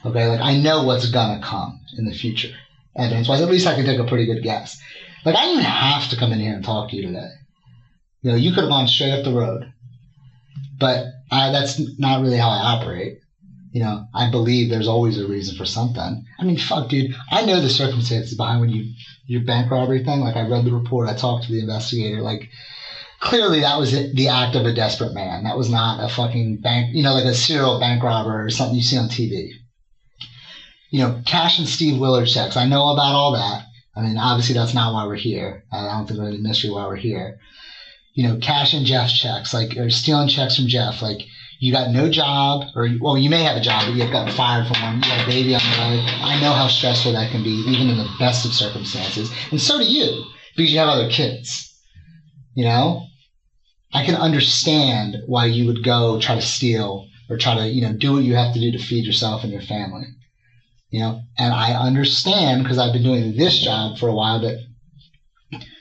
Okay, like, I know what's gonna come in the future. Evidence-wise, at least I can take a pretty good guess. Like, I didn't even have to come in here and talk to you today. You know, you could have gone straight up the road. But that's not really how I operate. You know, I believe there's always a reason for something. I mean, fuck, dude. I know the circumstances behind when your bank robbery thing. Like, I read the report. I talked to the investigator. Like, clearly that was the act of a desperate man. That was not a fucking bank, you know, like a serial bank robber or something you see on TV. You know, Cash and Steve Willard checks. I know about all that. I mean, obviously that's not why we're here. I don't think there's any mystery why we're here. You know, Cash and Jeff checks, like, or stealing checks from Jeff. Like, you got no job, or, well, you may have a job, but you've gotten fired from one. You got a baby on the way. I know how stressful that can be, even in the best of circumstances. And so do you, because you have other kids. You know? I can understand why you would go try to steal or try to, you know, do what you have to do to feed yourself and your family. You know, and I understand because I've been doing this job for a while that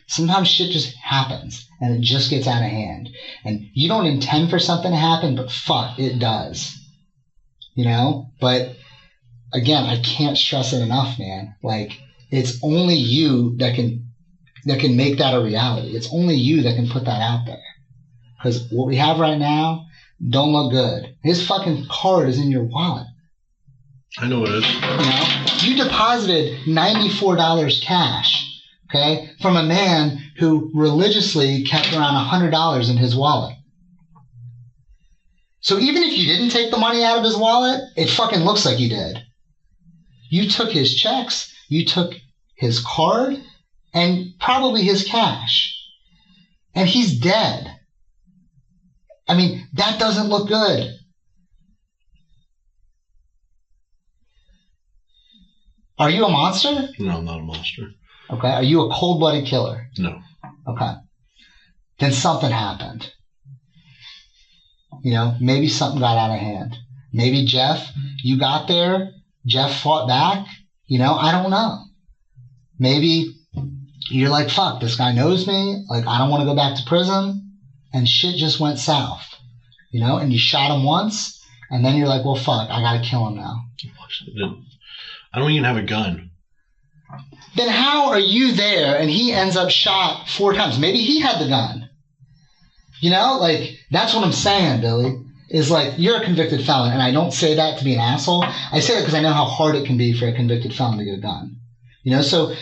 sometimes shit just happens and it just gets out of hand. And you don't intend for something to happen, but fuck, it does. You know? But again, I can't stress it enough, man. Like, it's only you that can make that a reality. It's only you that can put that out there. Because what we have right now don't look good. His fucking card is in your wallet. I know it is. You know, you deposited $94 cash, okay, from a man who religiously kept around $100 in his wallet. So even if you didn't take the money out of his wallet, it fucking looks like you did. You took his checks, you took his card, and probably his cash. And he's dead. I mean, that doesn't look good. Are you a monster? No, I'm not a monster. Okay. Are you a cold-blooded killer? No. Okay. Then something happened. You know, maybe something got out of hand. Maybe Jeff, you got there, Jeff fought back. You know, I don't know. Maybe you're like, fuck, this guy knows me. Like, I don't want to go back to prison. And shit just went south. You know, and you shot him once, and then you're like, well, fuck, I got to kill him now. I don't even have a gun. Then how are you there and he ends up shot 4 times? Maybe he had the gun. You know, like, that's what I'm saying, Billy, is like, you're a convicted felon. And I don't say that to be an asshole. I say that because I know how hard it can be for a convicted felon to get a gun. You know, so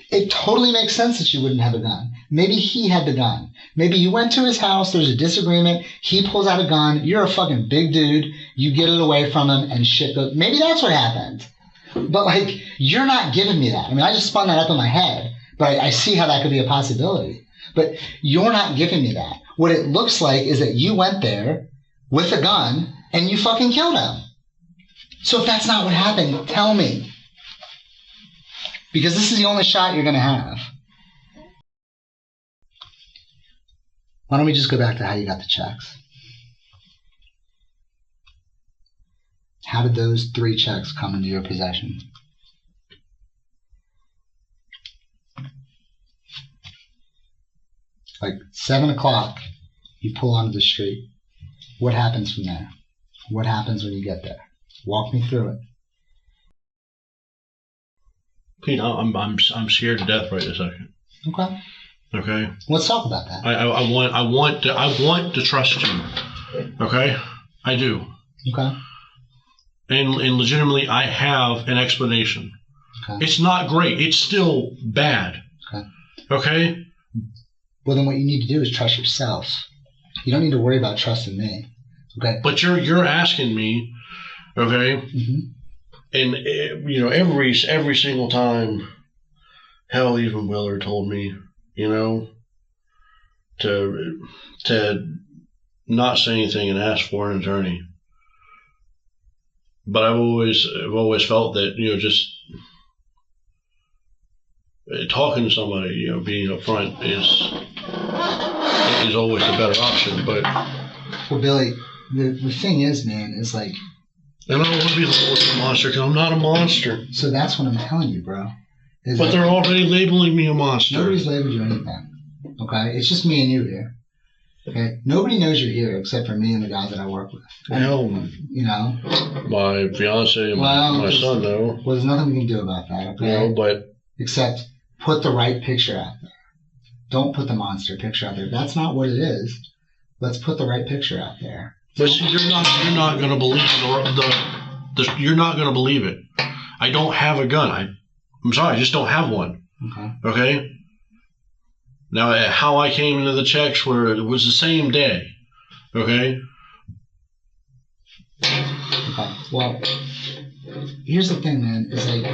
it totally makes sense that you wouldn't have a gun. Maybe he had the gun. Maybe you went to his house, there's a disagreement, he pulls out a gun, you're a fucking big dude, you get it away from him, and shit goes. Maybe that's what happened. But, like, you're not giving me that. I mean, I just spun that up in my head, but I see how that could be a possibility. But you're not giving me that. What it looks like is that you went there with a gun and you fucking killed him. So if that's not what happened, tell me. Because this is the only shot you're going to have. Why don't we just go back to how you got the checks? How did those 3 checks come into your possession? Like 7 o'clock, you pull onto the street. What happens from there? What happens when you get there? Walk me through it. Pete, I'm scared to death right this second. Okay. Okay. Let's talk about that. I want to trust you. Okay. I do. Okay. And legitimately, I have an explanation. Okay. It's not great. It's still bad. Okay. Okay? Well, then what you need to do is trust yourself. You don't need to worry about trusting me. Okay. But you're asking me, okay? Mm-hmm. And you know, every single time, hell, even Willard told me, you know, to not say anything and ask for an attorney. But I've always felt that, you know, just talking to somebody, you know, being upfront is always the better option. But well, Billy, the thing is, man, is like, and I don't want to be labeled as a monster because I'm not a monster. so that's what I'm telling you, bro. But they're already labeling me a monster. Nobody's labeled you anything. Okay, it's just me and you here. Okay, nobody knows you're here except for me and the guys that I work with. Hell, you know, my fiance and my son know. Well, there's nothing we can do about that. Okay, You know, but except put the right picture out there. Don't put the monster picture out there. If that's not what it is, let's put the right picture out there. but see, you're not going to believe it, or you're not going to believe it. I don't have a gun. I'm sorry, I just don't have one. Okay. Now, how I came into the checks it was the same day. Okay. Okay. Well, here's the thing, man. Is like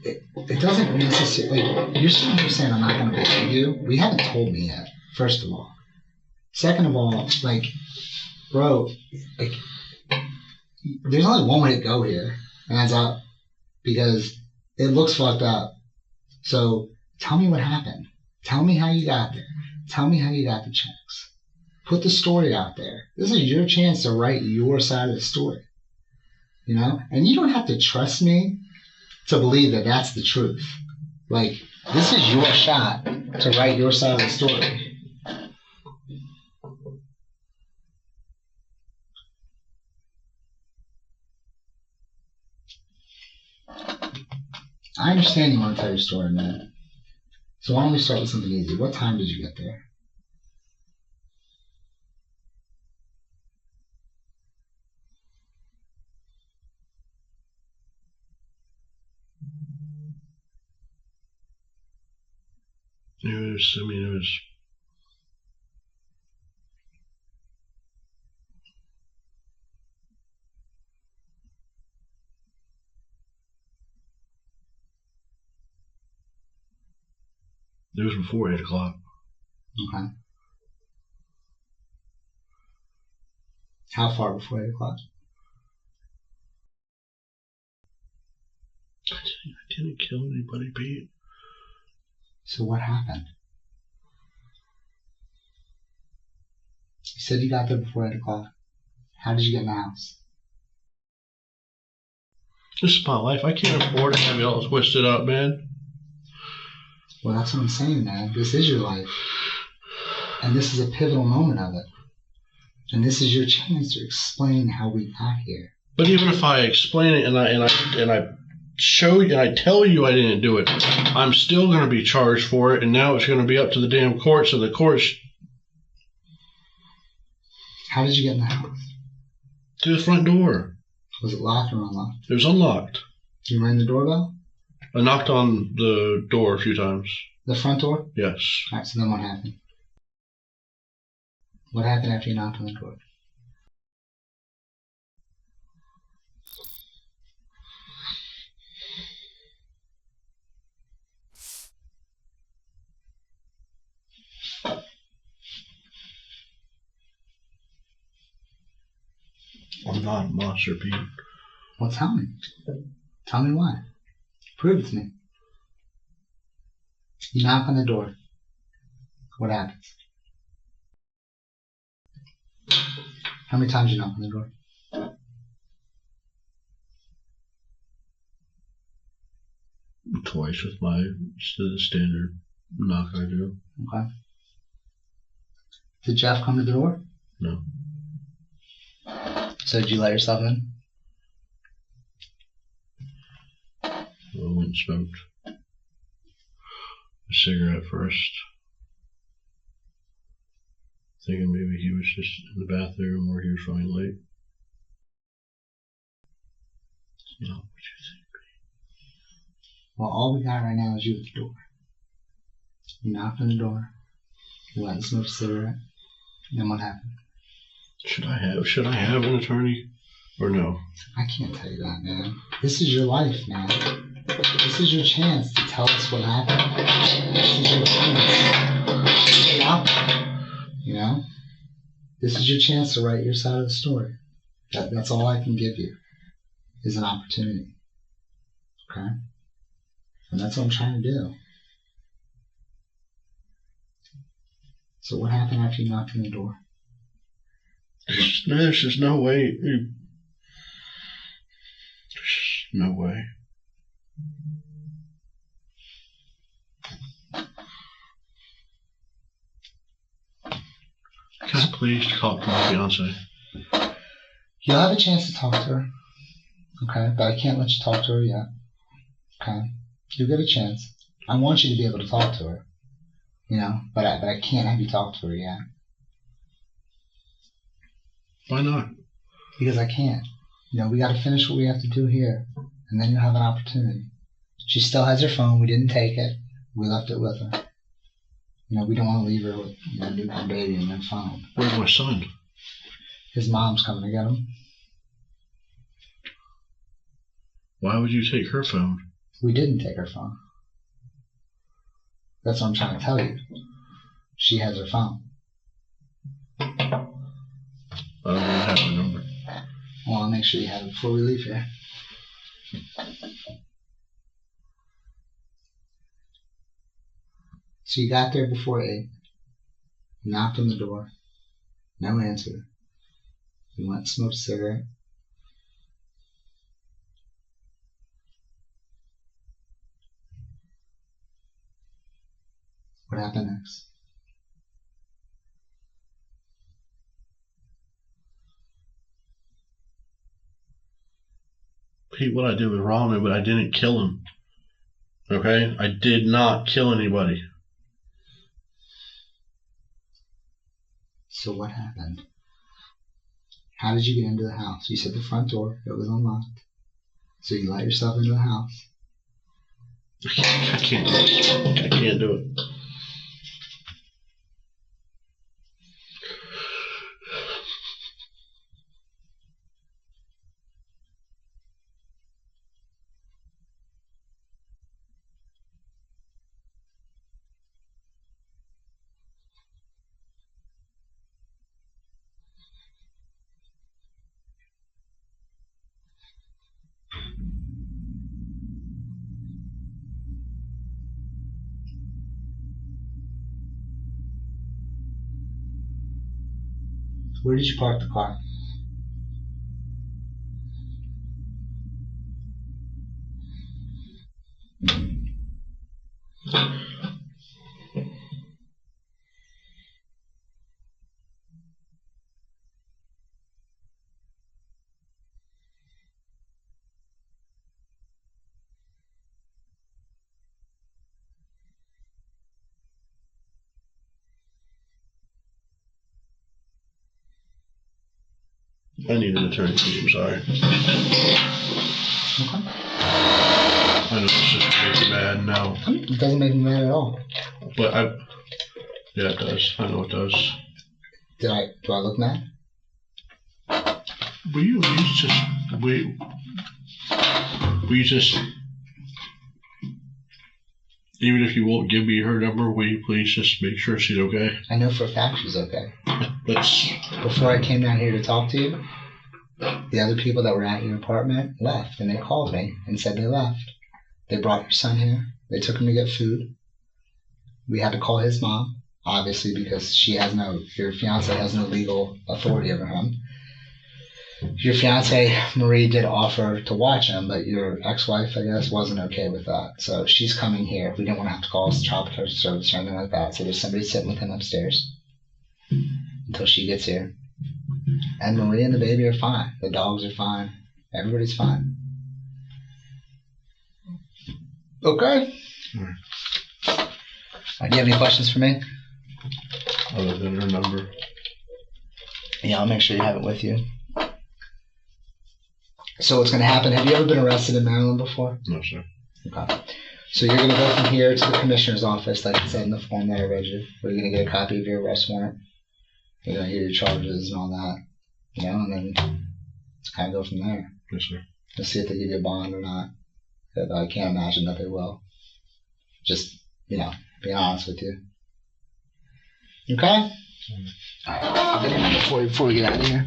it doesn't necessarily. Like, you're sitting here saying I'm not going to believe you. We haven't told me yet. First of all. Second of all, like, bro, like, there's only one way to go here, and that's up, because it looks fucked up. So tell me what happened. Tell me how you got there. Tell me how you got the checks. Put the story out there. This is your chance to write your side of the story. You know? And you don't have to trust me to believe that that's the truth. Like, this is your shot to write your side of the story. I understand you want to tell your story, man. So why don't we start with something easy? What time did you get there? It was before 8 o'clock. Okay. How far before 8 o'clock? I didn't kill anybody, Pete. So what happened? You said you got there before 8 o'clock. How did you get in the house? This is my life. I can't afford to have it all twisted up, man. Well, that's what I'm saying, man. This is your life. And this is a pivotal moment of it. And this is your chance to explain how we got here. But even if I explain it and I show you and I tell you I didn't do it, I'm still going to be charged for it, and now it's going to be up to the damn courts, and the courts. How did you get in the house? Through the front door. Was it locked or unlocked? It was unlocked. You rang the doorbell? I knocked on the door a few times. The front door? Yes. Alright, so then what happened? What happened after you knocked on the door? I'm not a monster, Pete. Well, tell me. Tell me why. Prove it to me. You knock on the door. What happens? How many times you knock on the door? Twice with my standard knock I do. Okay. Did Geoff come to the door? No. So did you let yourself in? I went and smoked a cigarette first, thinking maybe he was just in the bathroom or he was running late. Not what you think. Well, all we got right now is you at the door. You knocked on the door. You went and smoked a cigarette. Then what happened? Should I have an attorney or no? I can't tell you that, man. This is your life, man. This is your chance to tell us what happened. This is your chance to get out there, you know? This is your chance to write your side of the story. That's all I can give you, is an opportunity. Okay? And that's what I'm trying to do. So what happened after you knocked on the door? There's just no way. There's just no way. Can I please talk to my fiance? You'll have a chance to talk to her. Okay? But I can't let you talk to her yet. Okay? You'll get a chance. I want you to be able to talk to her. You know? But I can't have you talk to her yet. Why not? Because I can't. You know, we got to finish what we have to do here, and then you'll have an opportunity. She still has her phone. We didn't take it. We left it with her. You know, we don't want to leave her with a newborn baby and no phone. Where's my son? His mom's coming to get him. Why would you take her phone? We didn't take her phone. That's what I'm trying to tell you. She has her phone. I don't even have her number. Well, I'll make sure you have it before we leave here. So you got there before 8. You knocked on the door. No answer. You went and smoked a cigarette. What happened next? Pete, what I did was wrong, but I didn't kill him. Okay? I did not kill anybody. So what happened? How did you get into the house? You said the front door. It was unlocked. So you let yourself into the house. I can't do it. I can't do it. Where did you park the car? I need an attorney, Pete. I'm sorry. Okay. I know this just makes me mad now. It doesn't make me mad at all. But yeah, it does. I know it does. Do I look mad? Will you just, even if you won't give me her number, will you please just make sure she's okay? I know for a fact she's okay. Let's. Before I came down here to talk to you, the other people that were at your apartment left, and they called me and said they left. They brought your son here. They took him to get food. We had to call his mom, obviously, because your fiance has no legal authority over him. Your fiance, Marie, did offer to watch him, but your ex-wife, I guess, wasn't okay with that. So she's coming here. We didn't want to have to call child protective service or anything like that. So there's somebody sitting with him upstairs until she gets here. And Marie and the baby are fine. The dogs are fine. Everybody's fine. Okay. Do you have any questions for me? Other than her number. Yeah, I'll make sure you have it with you. So what's going to happen, have you ever been arrested in Maryland before? No, sir. Okay. So you're going to go from here to the commissioner's office, like it said in the form that I read you. We're going to get a copy of your arrest warrant. You're going to hear your charges and all that. You know, and then just kind of go from there. Yes, sir. We'll see if they give you a bond or not. But I can't imagine that they will. Just, being honest with you. Okay? Alright, I'll get a number for you before we get out of here.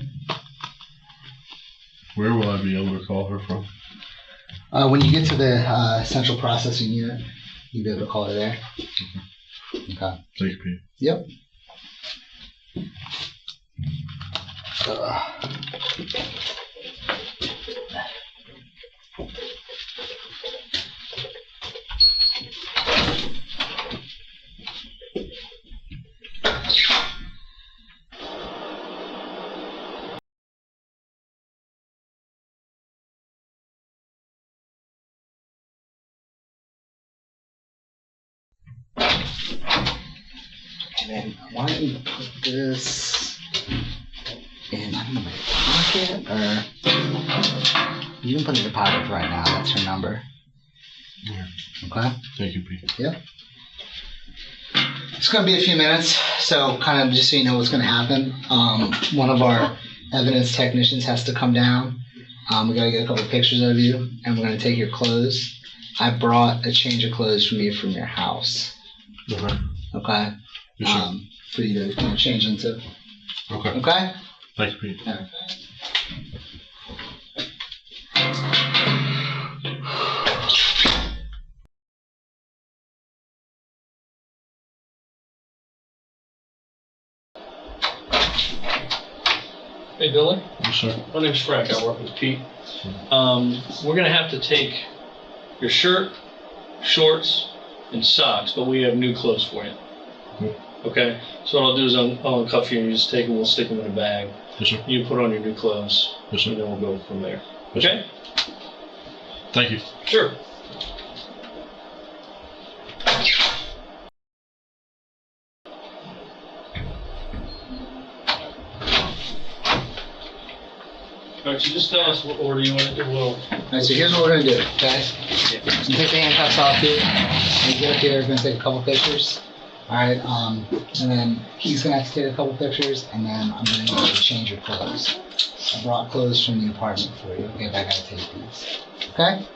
Where will I be able to call her from? When you get to the central processing unit, you'll be able to call her there. Okay. Thank you, Pete. Yep. And then why don't you put this in, I don't know, my pocket, or you can put it in your pocket right now. That's her number. Yeah. Okay? Thank you, Pete. Yep. It's going to be a few minutes, so kind of just so you know what's going to happen. One of our evidence technicians has to come down. We got to get a couple pictures of you, and we're going to take your clothes. I brought a change of clothes from you from your house. Okay. Okay? Yes, sir. For you to change into. Okay. Okay? Thank you, Pete. All right. Hey, Billy. Yes, sir. My name's Frank. I work with Pete. We're going to have to take your shirt, shorts, and socks, but we have new clothes for you. Okay? So what I'll do is I'll uncuff you and you just take them. We'll stick them in a bag. Yes, sir. You put on your new clothes. Yes, sir. And then we'll go from there. Yes, Okay? Thank you. Sure. All right, so just tell us what order you want to do. Well, Alright, so here's what we're going to do, okay? You take the handcuffs off here. When you get up here, we're going to take a couple pictures. Alright, and then he's going to have to take a couple pictures, and then I'm going to need you to change your clothes. I brought clothes from the apartment for you, okay? But I got to take these. Okay?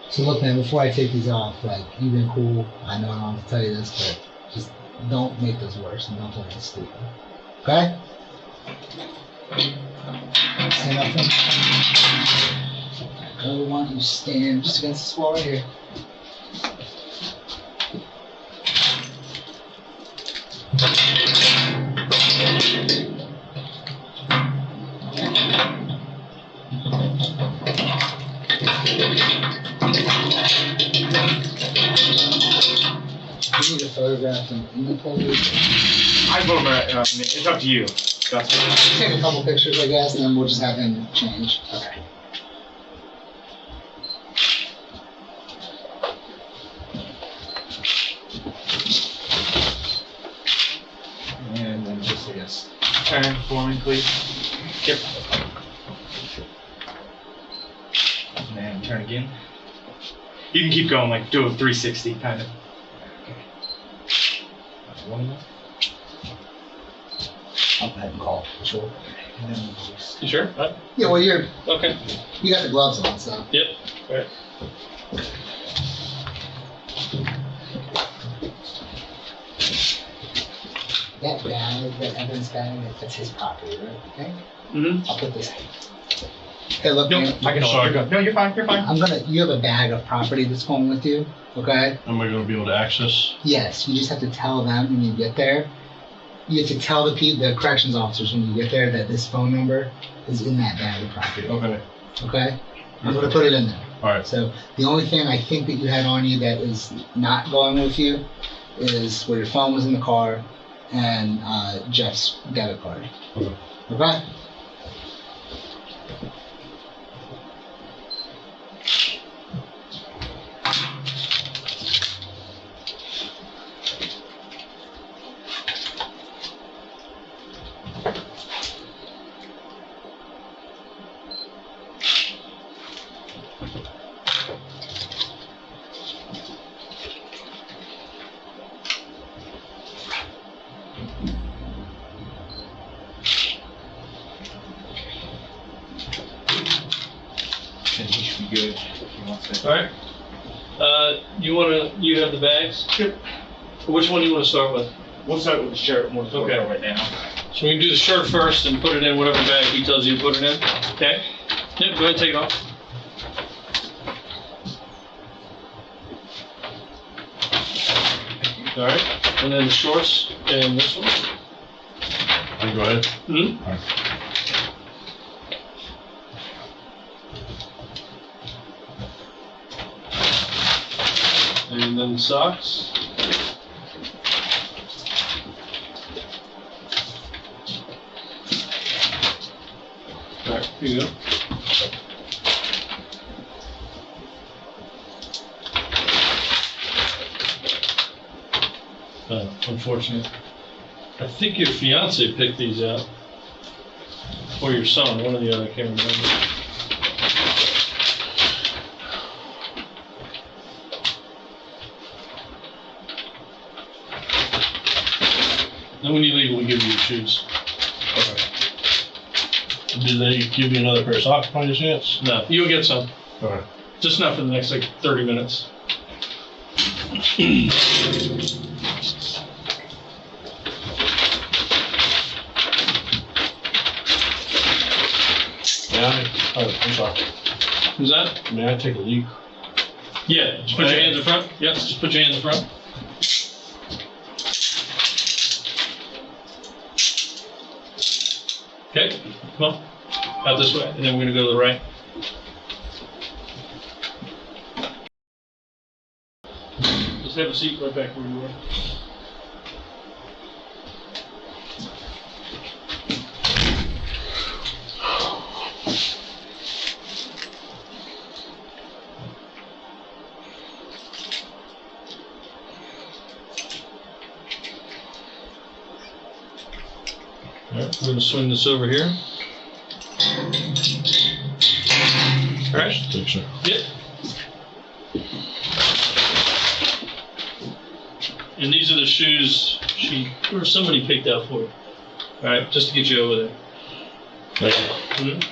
So look, man, before I take these off, like, you've been cool. I know I don't have to tell you this, but just don't make this worse and don't tell me it's stupid. Okay? Say nothing. Go, why don't you stand just against this wall right here. You need a photograph in the clothes. I vote it's up to you. Take a couple pictures, I guess, and then we'll just have him change. Okay. And then just, I guess, turn for me, please. Yep. And then turn again. You can keep going, like, do a 360, kind of. Okay. That's one more. I'll go ahead and call. Sure. And then we'll just... you sure? Right? Yeah, well, you Okay. got the gloves on, so. Yep. All right. That bag, that evidence bag, that's his property, right? Okay? Mm-hmm. I'll put this. Hey, look, No, man. I can Sorry. go. No, you're fine, you're fine. You have a bag of property that's going with you, okay? Am I going to be able to access? Yes, you just have to tell them when you get there. You have to tell the corrections officers when you get there that this phone number is in that bag of property. Okay. Okay? I'm going to put it in there. All right. So the only thing I think that you had on you that is not going with you is where your phone was in the car and Jeff's debit card. Okay. Okay? be good if he wants to. All right. You have the bags? Yep. Which one do you want to start with? We'll start with the shirt and we'll just work Okay. our way down. So we can do the shirt first and put it in whatever bag he tells you to put it in. Okay? Yep, go ahead and take it off. All right. And then the shorts and this one. Go ahead. Mm-hmm. All right. And then the socks. All right, here you go. Unfortunate. I think your fiance picked these out. Or your son, one or the other, I can't remember. Then when you leave, we give you your shoes. Did they give you another pair of socks by any chance? No, you'll get some. All right. Just not for the next like 30 minutes. I'm sorry. Is that? May I take a leak? Yeah, just put your hands in front. Yep, just put your hands in front. Okay, come on. Out this way, and then we're gonna go to the right. Just have a seat right back where you were. Alright, we're going to swing this over here. Alright. Thanks, sir. Yep. And these are the shoes or somebody picked out for you. Alright, just to get you over there. Thank you. Mm-hmm.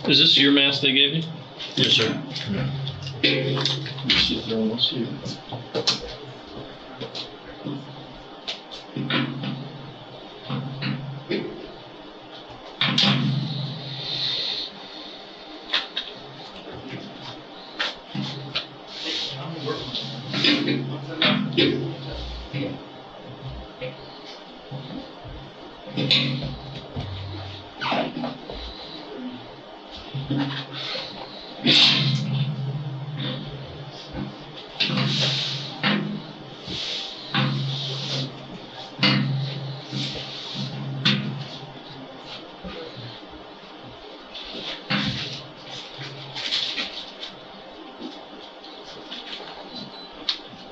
Is this your mask they gave you? Yes, sir. Let me see if they're almost here.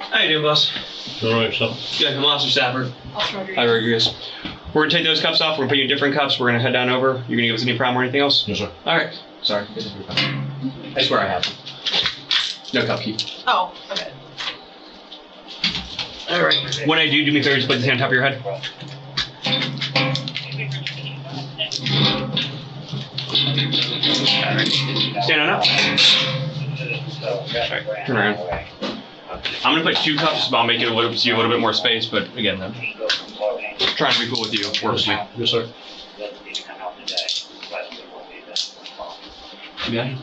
How you doing, boss? All right, so. Yeah, I'm Officer Stafford. Hi, Rodriguez. We're gonna take those cups off. We're gonna put you in different cups. We're gonna head down over. You gonna give us any problem or anything else? Yes, sir. All right. Sorry. I swear I have them. No cup key. Oh, okay. All right. When I do me a favor, just put this hand on top of your head. All right. Stand on up. All right. Turn around. I'm gonna put 2 cups, but I'll make it a little bit more space. But again, I'm trying to be cool with you. Works for me. Yes, sir. Yeah.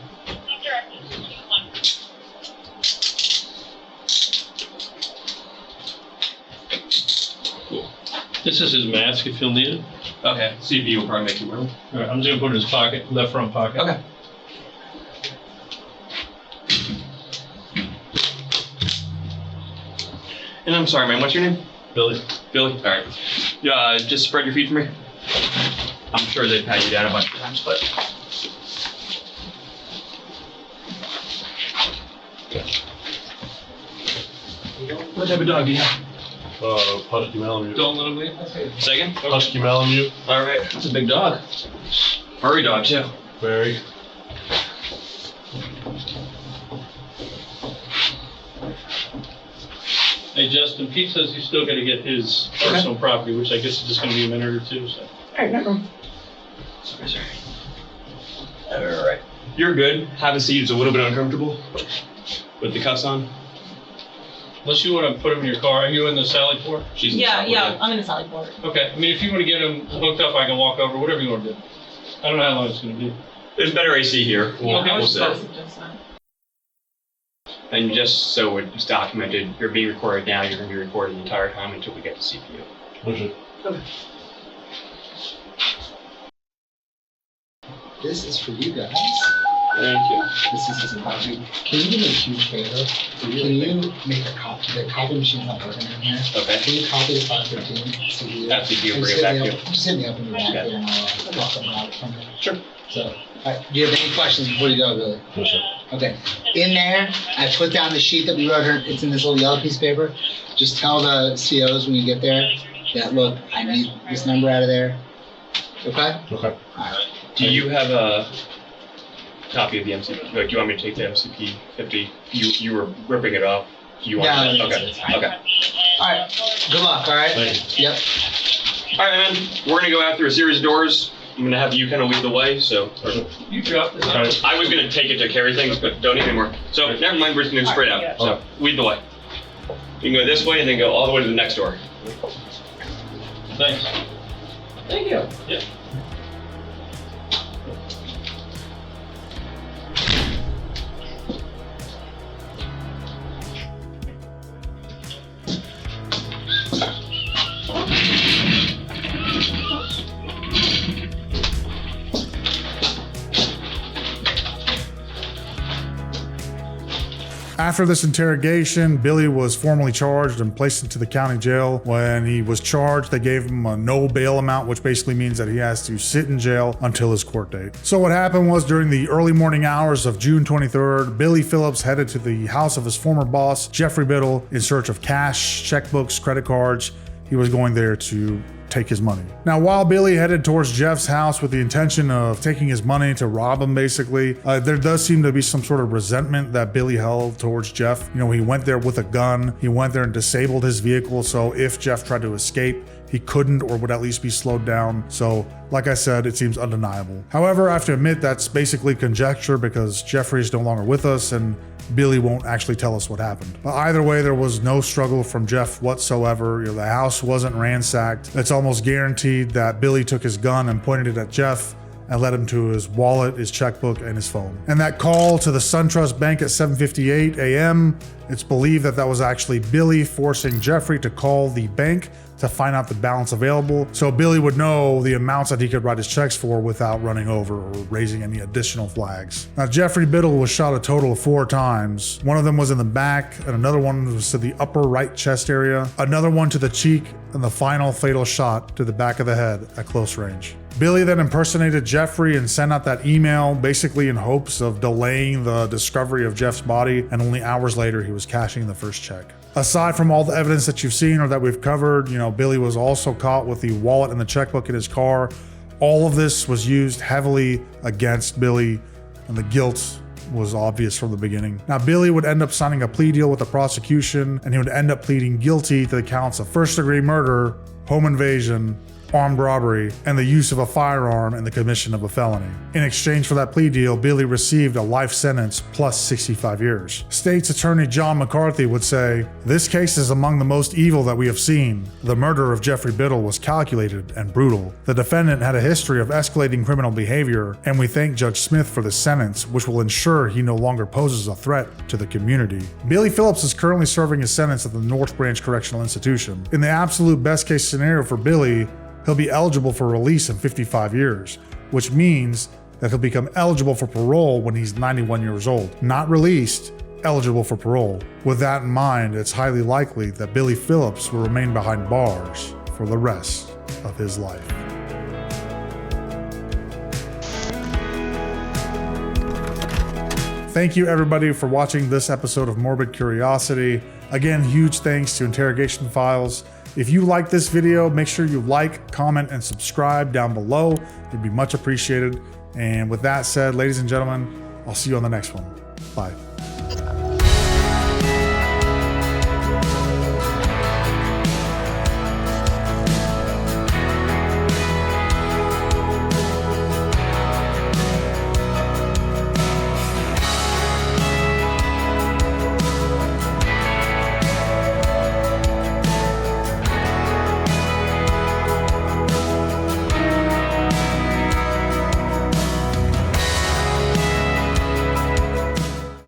Cool. This is his mask if you'll need it. Okay. CB will probably make you wear them. All right, I'm just gonna put it in his pocket, left front pocket. Okay. And I'm sorry, man. What's your name? Billy. Billy. All right. Just spread your feet for me. I'm sure they've pat you down a bunch of times, but. What type of dog do you have? Husky Malamute. Don't let him leave. Second? Husky Malamute. Alright. That's a big dog. Furry dog, too. Very. Hey, Justin, Pete says he's still got to get his personal property, which I guess is just going to be a minute or two. So. Alright, no problem. Sorry. Alright. You're good. Have a seat. It's a little bit uncomfortable with the cuffs on. Unless you want to put him in your car. Are you in the Sally Port? She's in the Yeah, shop. yeah, I'm in a Sally Port. Okay. I mean, if you want to get him hooked up, I can walk over. Whatever you want to do. I don't know how long it's going to be. There's better AC here. We'll set. That. And just so it's documented, you're being recorded now. You're going to be recorded the entire time until we get the CPU. Okay. This is for you guys. Thank you. This is about you. Can you do me a huge favor? Can you make a copy? The copy machine's not working in here. Okay. Can you copy the 515? So Absolutely. You'll bring it back to you. Just hit me up in the back there and I'll walk them out from there. Sure. So, do you have any questions before you go, Billy? No, sir. Okay. In there, I put down the sheet that we wrote her. It's in this little yellow piece of paper. Just tell the COs when you get there that, look, I need this number out of there. Okay? Okay. All right. Do you have a copy of the MCP? Like, do you want me to take the MCP 50? You were ripping it off. Do you want No, that? no, Okay. it's fine. Okay. All right. Good luck, all right? Thank Yep. All right, man. We're gonna go after a series of doors. I'm gonna have you kind of lead the way. So You dropped it. Okay. I was gonna take it to carry things, but don't need anymore. So never mind. We're just gonna straight out. So lead the way. You can go this way and then go all the way to the next door. Thanks. Thank you. Yep. After this interrogation, Billy was formally charged and placed into the county jail. When he was charged, they gave him a no bail amount, which basically means that he has to sit in jail until his court date. So what happened was, during the early morning hours of June 23rd, Billy Phillips headed to the house of his former boss, Geoffrey Biddle, in search of cash, checkbooks, credit cards. He was going there to take his money. Now, while Billy headed towards Jeff's house with the intention of taking his money to rob him, basically, there does seem to be some sort of resentment that Billy held towards Jeff. You know, he went there with a gun. He went there and disabled his vehicle, so if Jeff tried to escape, he couldn't, or would at least be slowed down. So, like I said, it seems undeniable. However, I have to admit that's basically conjecture because Geoffrey is no longer with us and Billy won't actually tell us what happened. But either way, there was no struggle from Jeff whatsoever. You know, the house wasn't ransacked. It's almost guaranteed that Billy took his gun and pointed it at Jeff and led him to his wallet, his checkbook, and his phone. And that call to the SunTrust Bank at 7:58 a.m., it's believed that that was actually Billy forcing Geoffrey to call the bank to find out the balance available, so Billy would know the amounts that he could write his checks for without running over or raising any additional flags. Now, Geoffrey Biddle was shot a total of 4 times. One of them was in the back, and another one was to the upper right chest area, another one to the cheek, and the final fatal shot to the back of the head at close range. Billy then impersonated Geoffrey and sent out that email, basically in hopes of delaying the discovery of Jeff's body, and only hours later he was cashing the first check. Aside from all the evidence that you've seen or that we've covered, you know, Billy was also caught with the wallet and the checkbook in his car. All of this was used heavily against Billy, and the guilt was obvious from the beginning. Now, Billy would end up signing a plea deal with the prosecution, and he would end up pleading guilty to the counts of first-degree murder, home invasion, armed robbery, and the use of a firearm in the commission of a felony. In exchange for that plea deal, Billy received a life sentence plus 65 years. State's Attorney John McCarthy would say, "This case is among the most evil that we have seen. The murder of Geoffrey Biddle was calculated and brutal. The defendant had a history of escalating criminal behavior, and we thank Judge Smith for the sentence, which will ensure he no longer poses a threat to the community." Billy Phillips is currently serving his sentence at the North Branch Correctional Institution. In the absolute best case scenario for Billy, he'll be eligible for release in 55 years, which means that he'll become eligible for parole when he's 91 years old. Not released, eligible for parole. With that in mind, it's highly likely that Billy Phillips will remain behind bars for the rest of his life. thank you everybody for watching this episode of Morbid Curiosity. Again, huge thanks to Interrogation Files. If you like this video, make sure you like, comment, and subscribe down below. It'd be much appreciated. And with that said, ladies and gentlemen, I'll see you on the next one. Bye.